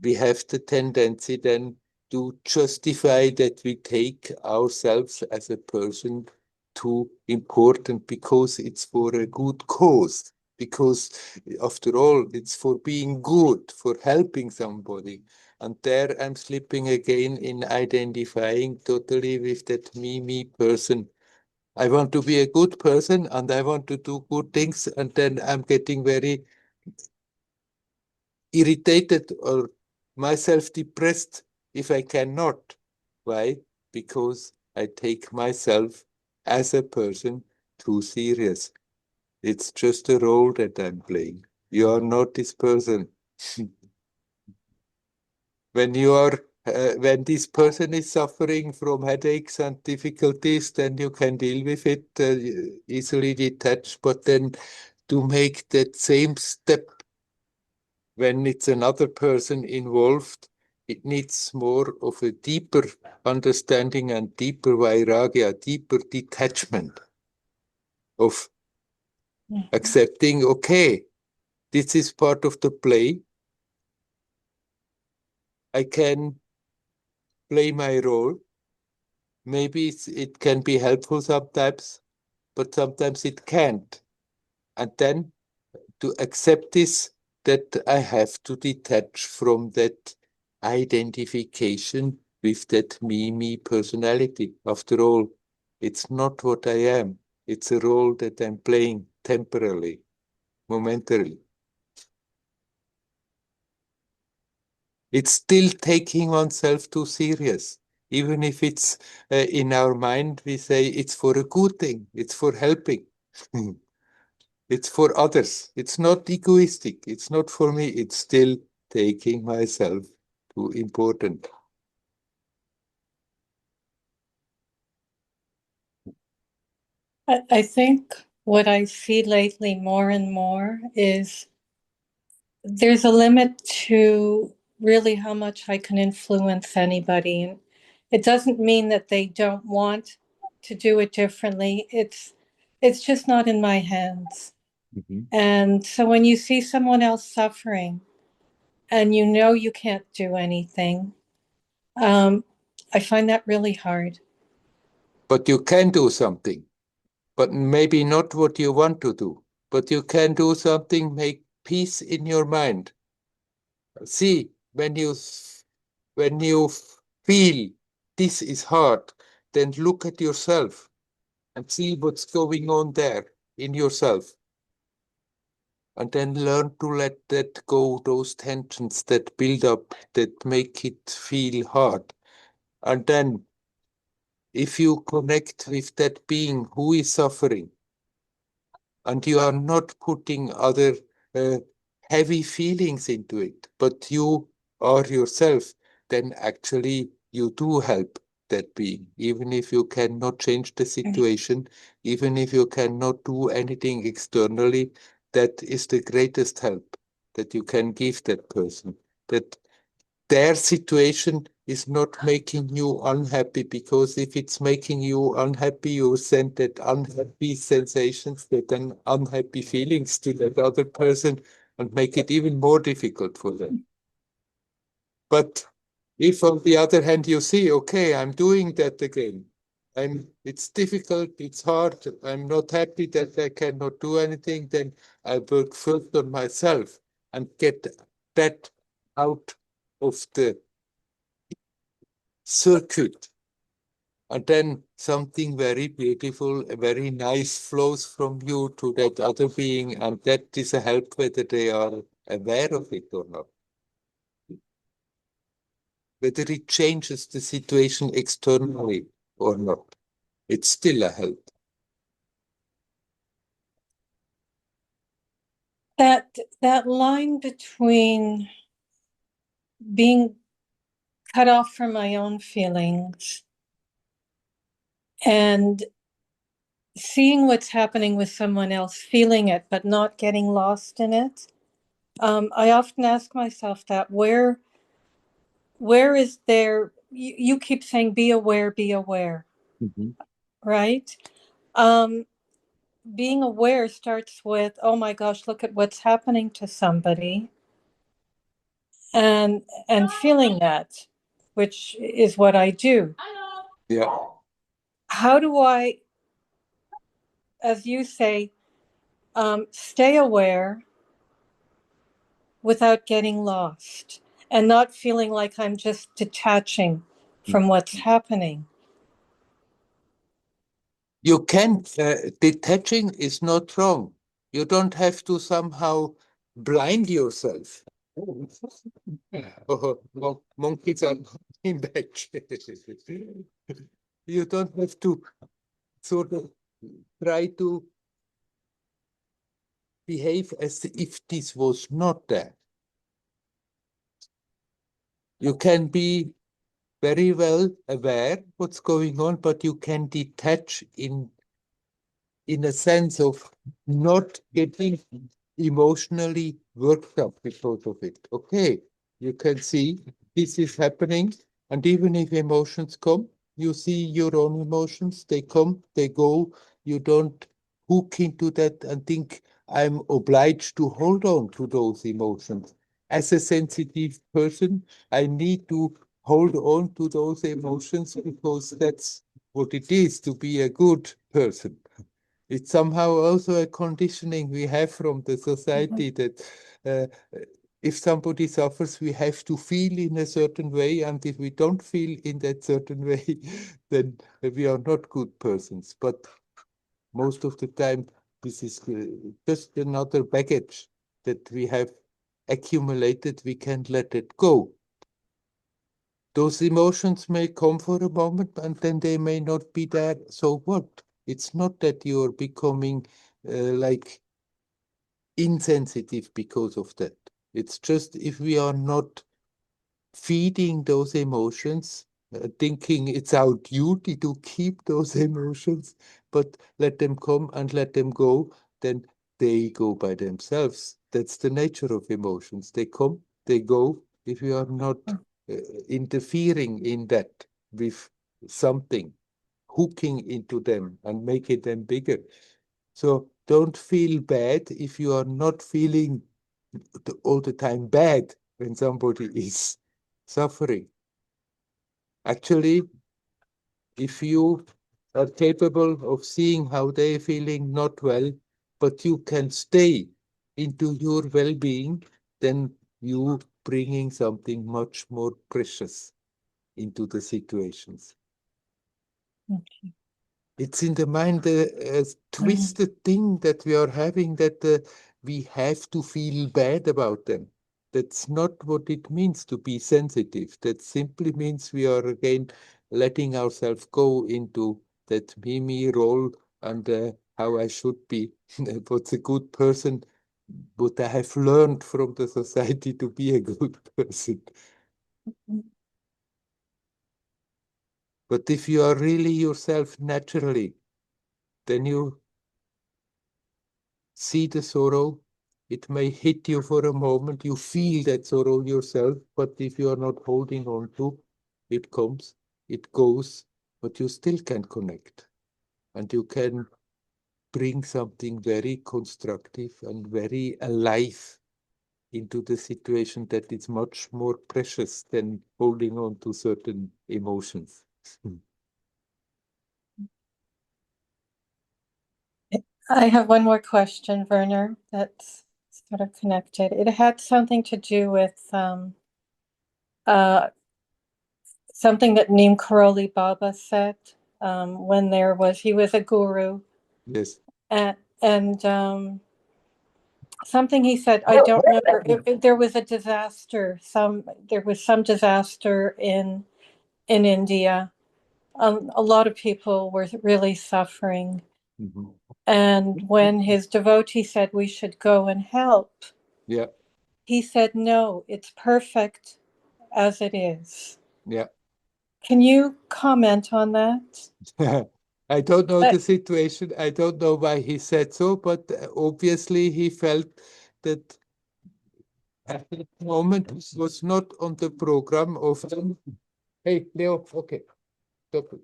we have the tendency then to justify that we take ourselves as a person too important because it's for a good cause, because after all, it's for being good, for helping somebody. And there I'm slipping again in identifying totally with that me person. I want to be a good person and I want to do good things, and then I'm getting very irritated or myself depressed if I cannot. Why? Because I take myself as a person too serious. It's just a role that I'm playing. You are not this person. When this person is suffering from headaches and difficulties, then you can deal with it, easily detached. But then to make that same step when it's another person involved, it needs more of a deeper understanding and deeper vairagya, deeper detachment of accepting, okay, this is part of the play. I can play my role. Maybe it can be helpful sometimes, but sometimes it can't. And then to accept this, that I have to detach from that identification with that me personality. After all, it's not what I am. It's a role that I'm playing temporarily, momentarily. It's still taking oneself too serious. Even if it's in our mind, we say it's for a good thing, it's for helping. It's for others. It's not egoistic. It's not for me. It's still taking myself too important. I think what I see lately more and more is there's a limit to really how much I can influence anybody. And it doesn't mean that they don't want to do it differently. It's just not in my hands. Mm-hmm. And so when you see someone else suffering and you know you can't do anything, I find that really hard. But you can do something, but maybe not what you want to do. But you can do something, make peace in your mind. See, when you feel this is hard, then look at yourself and see what's going on there in yourself. And then learn to let that go, those tensions that build up, that make it feel hard. And then, if you connect with that being who is suffering, and you are not putting other heavy feelings into it, but you are yourself, then actually you do help that being, even if you cannot change the situation, even if you cannot do anything externally. That is the greatest help that you can give that person, that their situation is not making you unhappy, because if it's making you unhappy, you send that unhappy sensations, that then unhappy feelings to that other person and make it even more difficult for them. But if on the other hand you see, okay, I'm doing that again, it's difficult, it's hard, I'm not happy that I cannot do anything, then I work first on myself and get that out of the circuit. And then something very beautiful, very nice flows from you to that other being, and that is a help whether they are aware of it or not. Whether it changes the situation externally or not, it's still a help. That line between being cut off from my own feelings and seeing what's happening with someone else, feeling it, but not getting lost in it. I often ask myself that, where is there, you keep saying, be aware, right? Being aware starts with, oh my gosh, look at what's happening to somebody, and feeling that, which is what I do. Yeah. How do I, as you say, stay aware without getting lost and not feeling like I'm just detaching from what's happening? You can, detaching is not wrong. You don't have to somehow blind yourself. Oh, monkeys are in that. You don't have to sort of try to behave as if this was not there. You can be very well aware what's going on, but you can detach in a sense of not getting emotionally worked up because of it. Okay, you can see this is happening, and even if emotions come, you see your own emotions, they come, they go. You don't hook into that and think, I'm obliged to hold on to those emotions. As a sensitive person, I need to hold on to those emotions because that's what it is to be a good person. It's somehow also a conditioning we have from the society that uh, if somebody suffers, we have to feel in a certain way, and if we don't feel in that certain way, then we are not good persons. But most of the time, this is just another baggage that we have accumulated. We can't let it go. Those emotions may come for a moment and then they may not be there. So what? It's not that you're becoming like insensitive because of that. It's just if we are not feeding those emotions, thinking it's our duty to keep those emotions, but let them come and let them go, then they go by themselves. That's the nature of emotions. They come, they go. If you are not interfering in that with something, hooking into them and making them bigger. So don't feel bad if you are not feeling all the time bad when somebody is suffering. Actually, if you are capable of seeing how they're feeling not well, but you can stay into your well-being, then you bringing something much more precious into the situations. Okay. It's in the mind a twisted thing that we are having, that we have to feel bad about them. That's not what it means to be sensitive. That simply means we are again letting ourselves go into that me role and how I should be. What's a good person? What I have learned from the society to be a good person. But if you are really yourself naturally, then you see the sorrow. It may hit you for a moment. You feel that sorrow yourself, but if you are not holding on to, it comes, it goes, but you still can connect. And you can bring something very constructive and very alive into the situation that is much more precious than holding on to certain emotions. I have one more question, Werner, that's sort of connected. It had something to do with something that Neem Karoli Baba said when he was a guru. Yes. And something he said, I don't remember. There was a disaster. There was some disaster in India. A lot of people were really suffering. Mm-hmm. And when his devotee said we should go and help, yeah, he said, no, it's perfect as it is. yeah. Can you comment on that? I don't know the situation. I don't know why he said so, but obviously he felt that at that moment was not on the program of, hey, Leo, okay, stop it.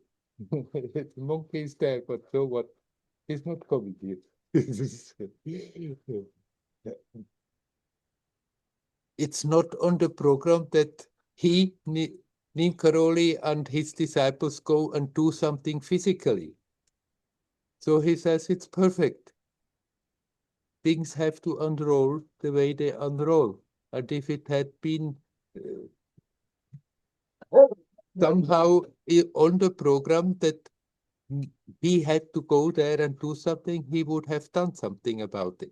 The monkey is there, but so what? He's not coming here. It's not on the program that Neem Karoli and his disciples go and do something physically. So he says it's perfect. Things have to unroll the way they unroll. And if it had been somehow on the program that he had to go there and do something, he would have done something about it.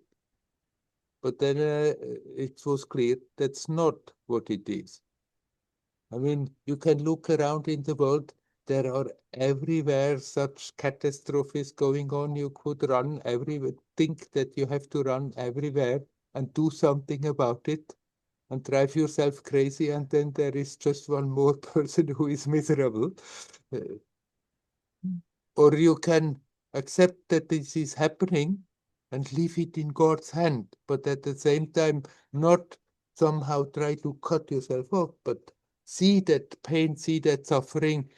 But then it was clear that's not what it is. I mean, you can look around in the world. There are everywhere such catastrophes going on. You could run everywhere, think that you have to run everywhere and do something about it and drive yourself crazy. And then there is just one more person who is miserable. Or you can accept that this is happening and leave it in God's hand, but at the same time, not somehow try to cut yourself off, but see that pain, see that suffering,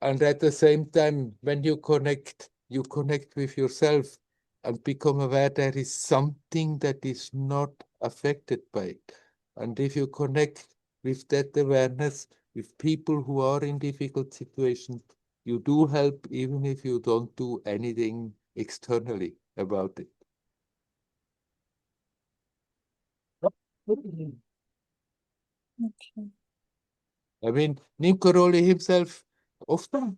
and at the same time, when you connect with yourself and become aware there is something that is not affected by it. And if you connect with that awareness with people who are in difficult situations, you do help even if you don't do anything externally about it. Okay. I mean, Neem Karoli himself, often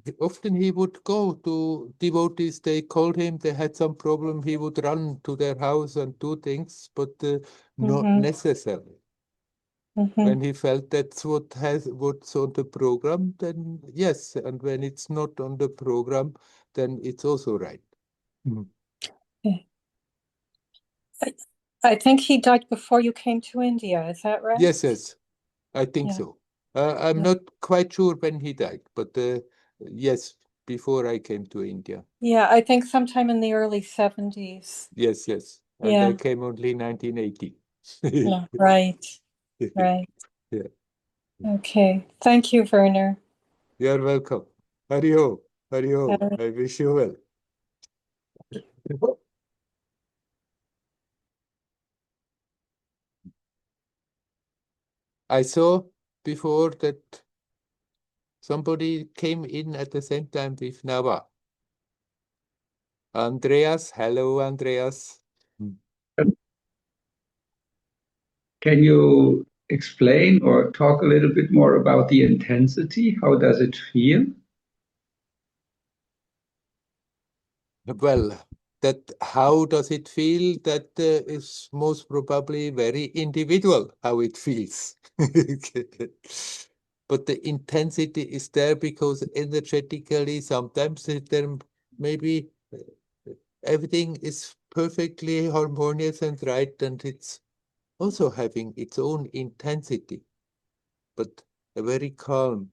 he would go to devotees, they called him, they had some problem, he would run to their house and do things, but not necessarily. When he felt that's what's on the program, then yes, and when it's not on the program, then it's also right. I think he died before you came to India, is that right? Yes, I think so. I'm not quite sure when he died, but yes, before I came to India. Yeah, I think sometime in the early 70s. Yes. And I came only 1980. No, right. Yeah. Okay. Thank you, Werner. You're welcome. Hari-ho. Hari-ho. I wish you well. I saw before that Somebody came in at the same time with Nava. Andreas, hello, Andreas. Can you explain or talk a little bit more about the intensity? How does it feel? Well, that how does it feel? That is most probably very individual how it feels. But the intensity is there because energetically sometimes there maybe everything is perfectly harmonious and right, and it's also having its own intensity, but a very calm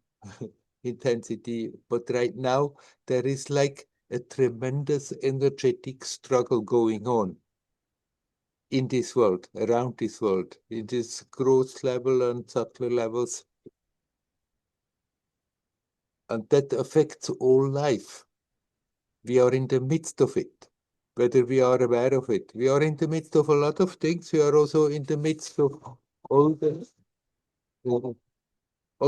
intensity. But right now there is like a tremendous energetic struggle going on in this world, around this world, in this gross level and subtler levels. And that affects all life. We are in the midst of it, whether we are aware of it. We are in the midst of a lot of things. We are also in the midst of all the all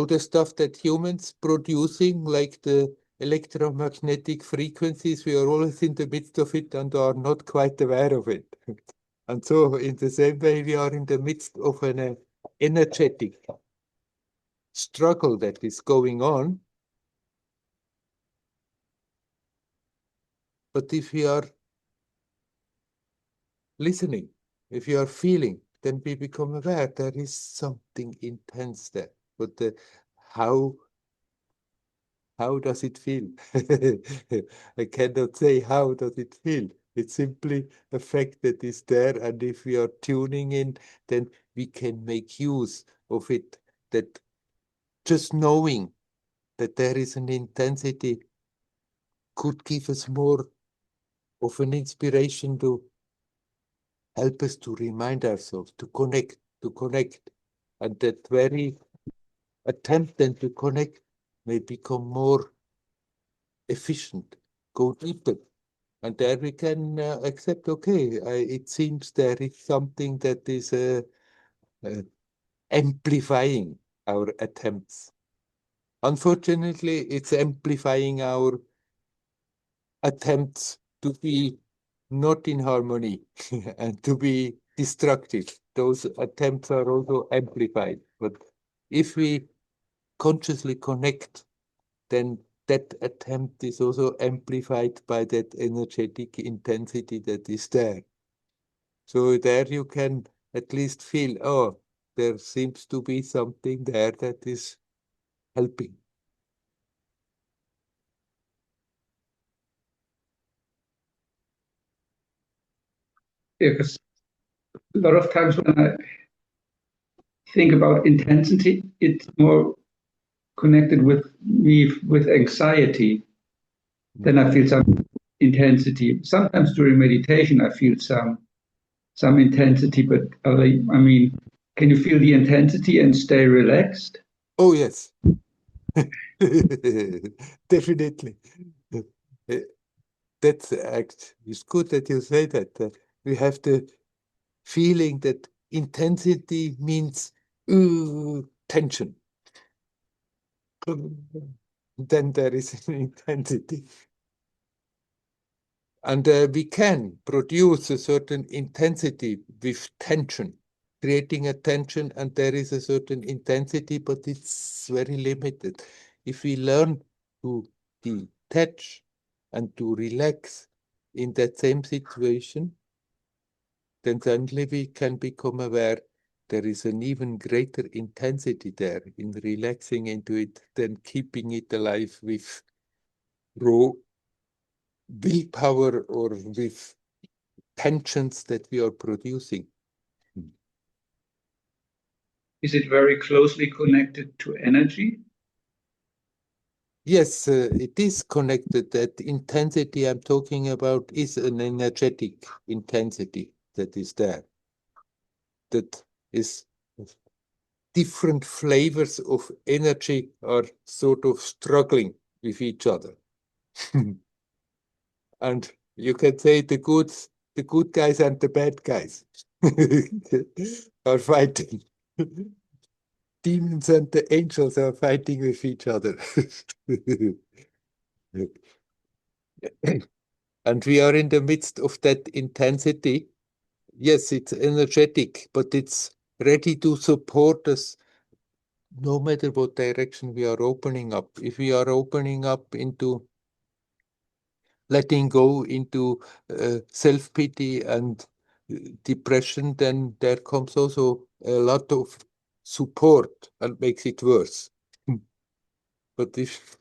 the stuff that humans producing, like the electromagnetic frequencies. We are always in the midst of it and are not quite aware of it. And so in the same way, we are in the midst of an energetic struggle that is going on. But if we are listening, if you are feeling, then we become aware there is something intense there. But how does it feel? I cannot say how does it feel. It's simply a fact that is there, and if we are tuning in, then we can make use of it. That just knowing that there is an intensity could give us more of an inspiration to help us to remind ourselves, to connect. And that very attempt then to connect may become more efficient, go deeper. And there we can accept, okay, it seems there is something that is amplifying our attempts. Unfortunately, it's amplifying our attempts to be not in harmony and to be destructive. Those attempts are also amplified. But if we consciously connect, then that attempt is also amplified by that energetic intensity that is there. So there you can at least feel, oh, there seems to be something there that is helping. Because a lot of times when I think about intensity, it's more connected with me with anxiety. Then I feel some intensity. Sometimes during meditation, I feel some intensity, but I mean, can you feel the intensity and stay relaxed? Oh, yes. Definitely. That's act. It's good that you say that. We have the feeling that intensity means tension. Then there is an intensity. And we can produce a certain intensity with tension, creating a tension, and there is a certain intensity, but it's very limited. If we learn to detach and to relax in that same situation, then suddenly we can become aware there is an even greater intensity there in relaxing into it than keeping it alive with raw willpower or with tensions that we are producing. Is it very closely connected to energy? Yes, it is connected. That intensity I'm talking about is an energetic intensity that is there. That is different flavors of energy are sort of struggling with each other. And you can say the good guys and the bad guys are fighting. demons and the angels are fighting with each other. And we are in the midst of that intensity. Yes, it's energetic, but it's ready to support us no matter what direction we are opening up. If we are opening up into letting go into self-pity and depression, then there comes also a lot of support and makes it worse. But if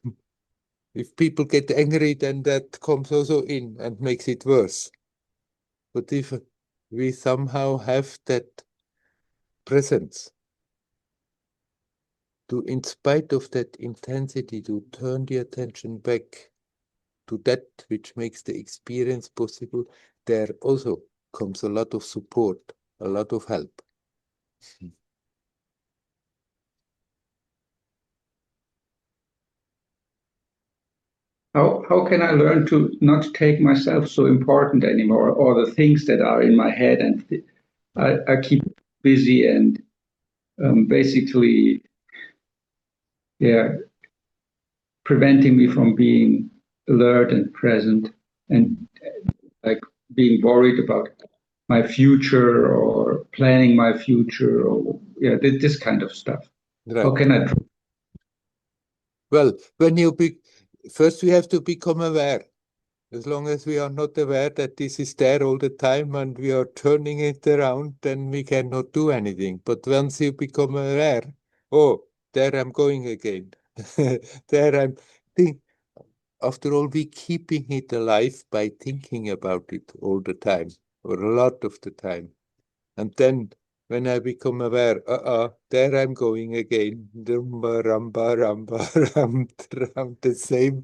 people get angry, then that comes also in and makes it worse. But if we somehow have that presence to, in spite of that intensity, to turn the attention back to that which makes the experience possible, there also comes a lot of support, a lot of help. How can I learn to not take myself so important anymore, or the things that are in my head, and I keep busy and basically, yeah, preventing me from being alert and present, and like being worried about my future or planning my future, or yeah, this kind of stuff. Right. How can I? Well, first we have to become aware. As long as we are not aware that this is there all the time and we are turning it around, then we cannot do anything. But once you become aware, oh, there I'm going again. There I'm think. After all, we keeping it alive by thinking about it all the time, or a lot of the time. And then when I become aware, there I'm going again, rumba, ramba, ramba, round the same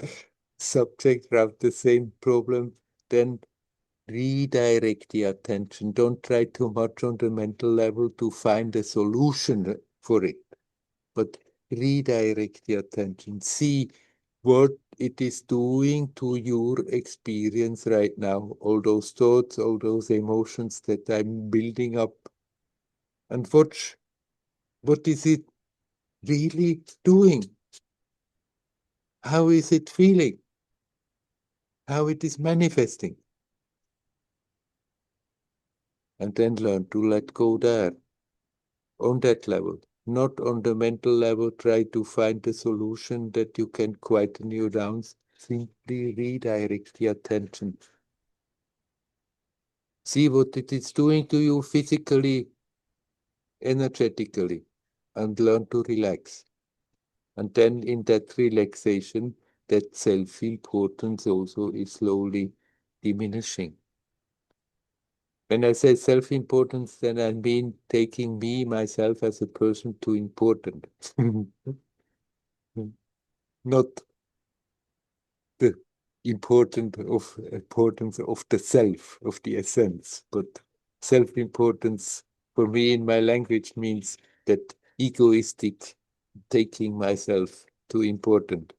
subject, round the same problem, then redirect the attention. Don't try too much on the mental level to find a solution for it, but redirect the attention. See what it is doing to your experience right now, all those thoughts, all those emotions that I'm building up, and watch what is it really doing? How is it feeling? How it is manifesting? And then learn to let go there, on that level. Not on the mental level, try to find a solution that you can quieten you down. Simply redirect the attention. See what it is doing to you physically, energetically, and learn to relax. And then in that relaxation, that self-importance also is slowly diminishing. When I say self-importance, then I mean taking me, myself, as a person too important. Not the importance of the self, of the essence, but self-importance for me in my language means that egoistic taking myself too important.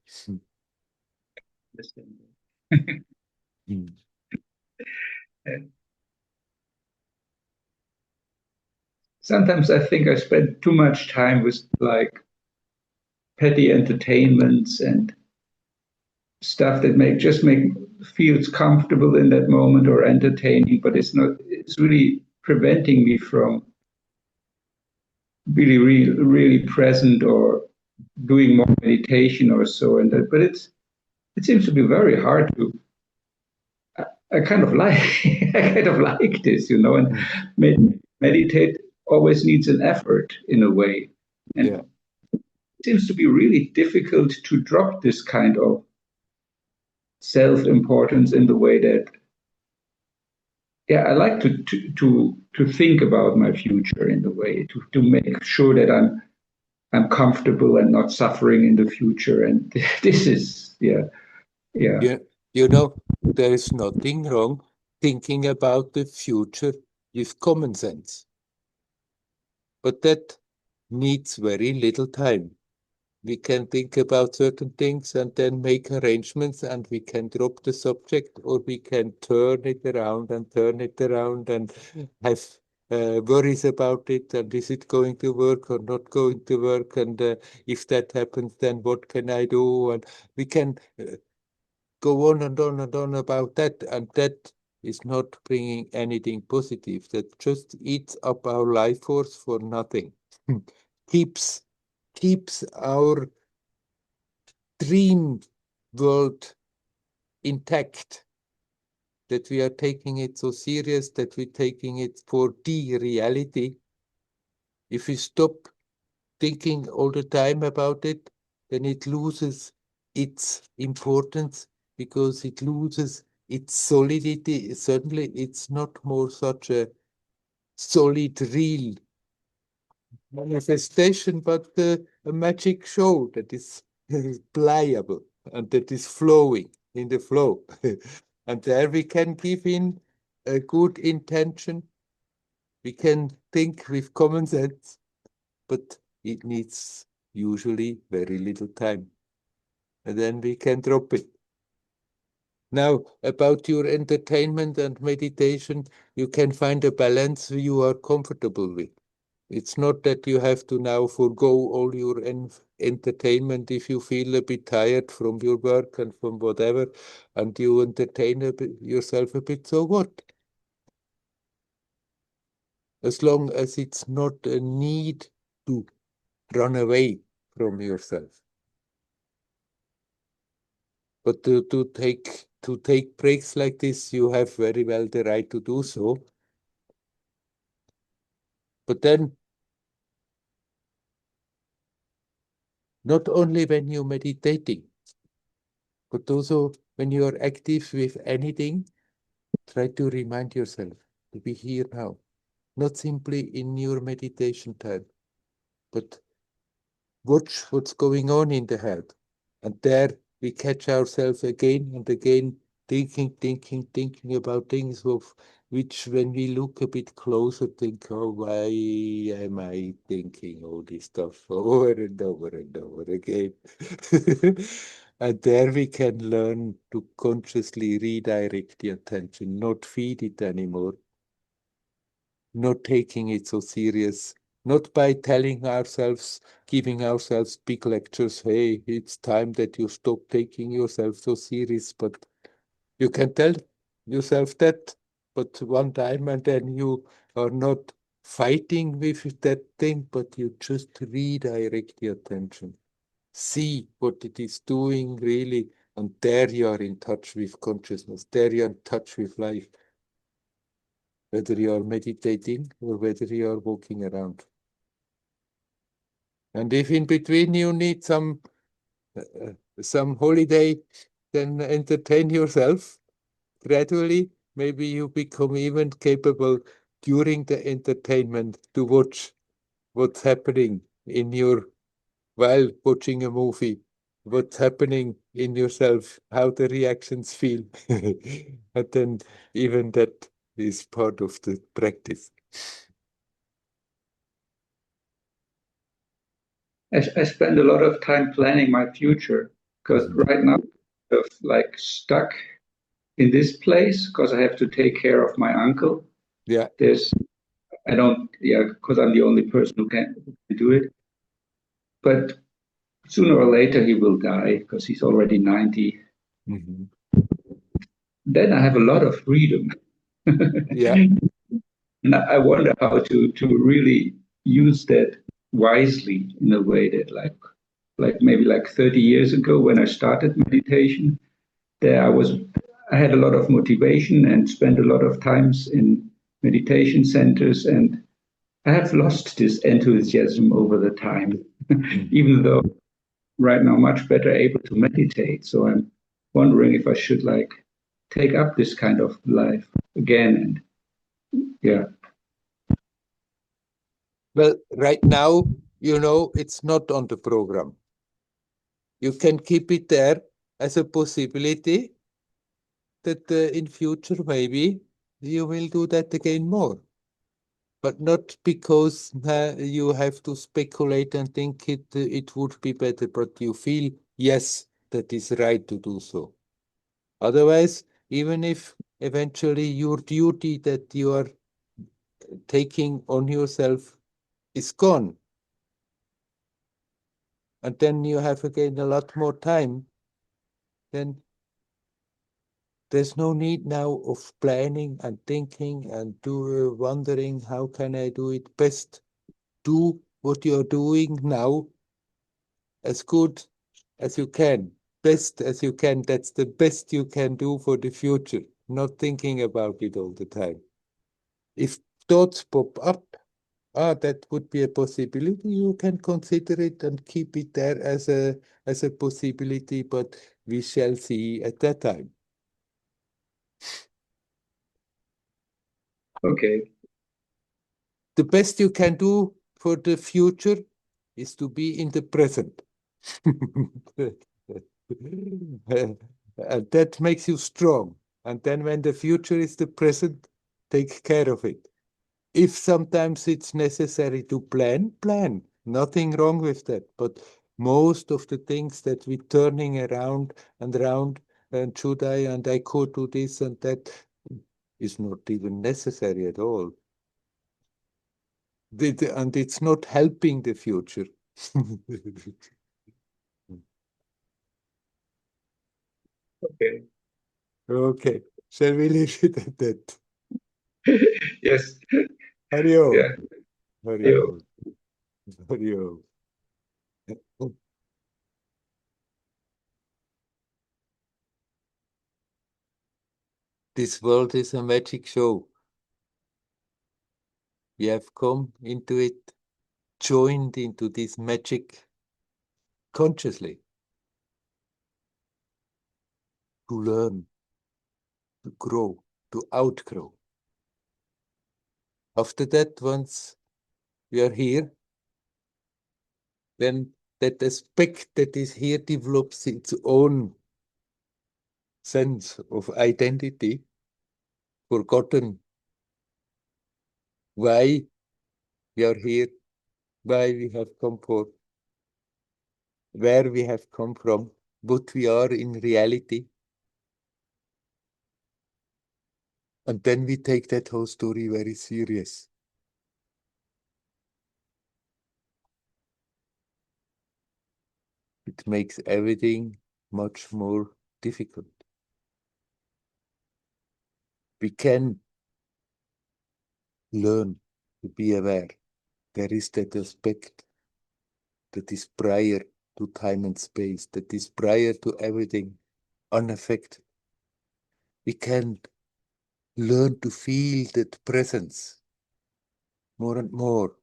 Sometimes I think I spend too much time with like petty entertainments and stuff that make feels comfortable in that moment or entertaining, but it's really preventing me from really present or doing more meditation or so. And that, but it seems to be very hard to. I kind of like I kind of like this, and meditate always needs an effort in a way, and Yeah. it seems to be really difficult to drop this kind of self-importance in the way that, yeah, I like to think about my future in the way to make sure that I'm comfortable and not suffering in the future. And this is, yeah. Yeah, there is nothing wrong thinking about the future with common sense. But that needs very little time. We can think about certain things and then make arrangements, and we can drop the subject, or we can turn it around and have worries about it, and is it going to work or not going to work, and if that happens, then what can I do? And we can go on and on and on about that, and that is not bringing anything positive. That just eats up our life force for nothing. keeps our dream world intact, that we are taking it so serious, that we're taking it for the reality. If we stop thinking all the time about it, then it loses its importance, because it loses its solidity. Certainly, it's not more such a solid, real manifestation, but a magic show that is pliable and that is flowing in the flow. And there we can give in a good intention. We can think with common sense, but it needs usually very little time. And then we can drop it. Now, about your entertainment and meditation, you can find a balance you are comfortable with. It's not that you have to now forego all your entertainment if you feel a bit tired from your work and from whatever, and you entertain yourself a bit, so what? As long as it's not a need to run away from yourself. But to take breaks like this, you have very well the right to do so. But then, not only when you're meditating, but also when you are active with anything, try to remind yourself to be here now. Not simply in your meditation time, but watch what's going on in the head. And there we catch ourselves again and again, thinking about things of which, when we look a bit closer, think, oh, why am I thinking all this stuff over and over and over again? And there we can learn to consciously redirect the attention, not feed it anymore, not taking it so serious, not by telling ourselves, giving ourselves big lectures, hey, it's time that you stop taking yourself so serious, but you can tell yourself that, but one time, and then you are not fighting with that thing, but you just redirect the attention. See what it is doing really, and there you are in touch with consciousness, there you are in touch with life, whether you are meditating or whether you are walking around. And if in between you need some holiday, then entertain yourself gradually. Maybe you become even capable during the entertainment to watch what's happening in your, while watching a movie, what's happening in yourself, how the reactions feel. And then even that is part of the practice. I spend a lot of time planning my future, because right now I'm like stuck in this place because I have to take care of my uncle. Yeah. Because I'm the only person who can do it. But sooner or later he will die because he's already 90. Mm-hmm. Then I have a lot of freedom. Yeah. And I wonder how to really use that wisely, in a way that like maybe like 30 years ago when I started meditation, there I had a lot of motivation and spent a lot of times in meditation centers, and I have lost this enthusiasm over the time, even though right now much better able to meditate. So I'm wondering if I should like take up this kind of life again. And yeah. Well, right now, it's not on the program. You can keep it there as a possibility that in future maybe you will do that again more. But not because you have to speculate and think it would be better, but you feel, yes, that is right to do so. Otherwise, even if eventually your duty that you are taking on yourself is gone. And then you have again a lot more time. Then there's no need now of planning and thinking and wondering how can I do it best. Do what you're doing now as good as you can, best as you can. That's the best you can do for the future, not thinking about it all the time. If thoughts pop up, that would be a possibility, you can consider it and keep it there as a possibility, but we shall see at that time. Okay. The best you can do for the future is to be in the present. And that makes you strong. And then when the future is the present, take care of it. If sometimes it's necessary to plan, plan. Nothing wrong with that. But most of the things that we're turning around and around, and should I, and I could do this and that, is not even necessary at all. And it's not helping the future. Okay. Okay, shall we leave it at that? Yes. Hari Om. Yeah. Hari Om. Hari Om. This world is a magic show. We have come into it, joined into this magic consciously to learn, to grow, to outgrow. After that, once we are here, then that aspect that is here develops its own sense of identity, forgotten why we are here, why we have come for, where we have come from, what we are in reality. And then we take that whole story very serious. It makes everything much more difficult. We can learn to be aware. There is that aspect that is prior to time and space, that is prior to everything, unaffected. We can learn to feel that presence more and more.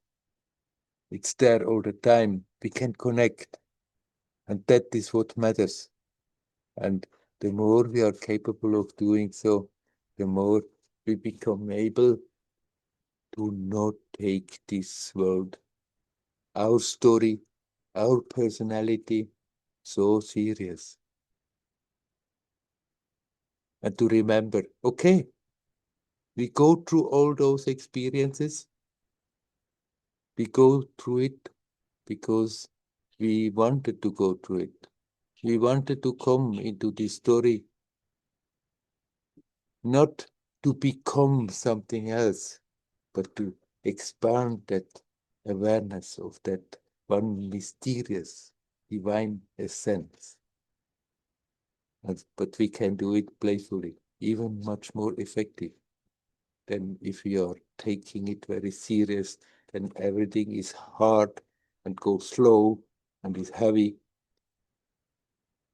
It's there all the time. We can connect. And that is what matters. And the more we are capable of doing so, the more we become able to not take this world, our story, our personality, so serious. And to remember, okay, we go through all those experiences. We go through it because we wanted to go through it. We wanted to come into this story, not to become something else, but to expand that awareness of that one mysterious divine essence. But we can do it playfully, even much more effective than if we are taking it very serious, then everything is hard and goes slow and is heavy.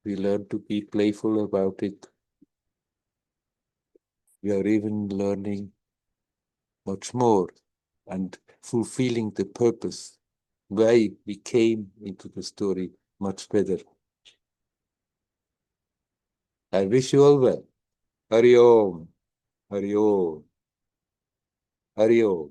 We learn to be playful about it. We are even learning much more and fulfilling the purpose why we came into the story much better. I wish you all well. Hari Om. Hari Om. Hari Om.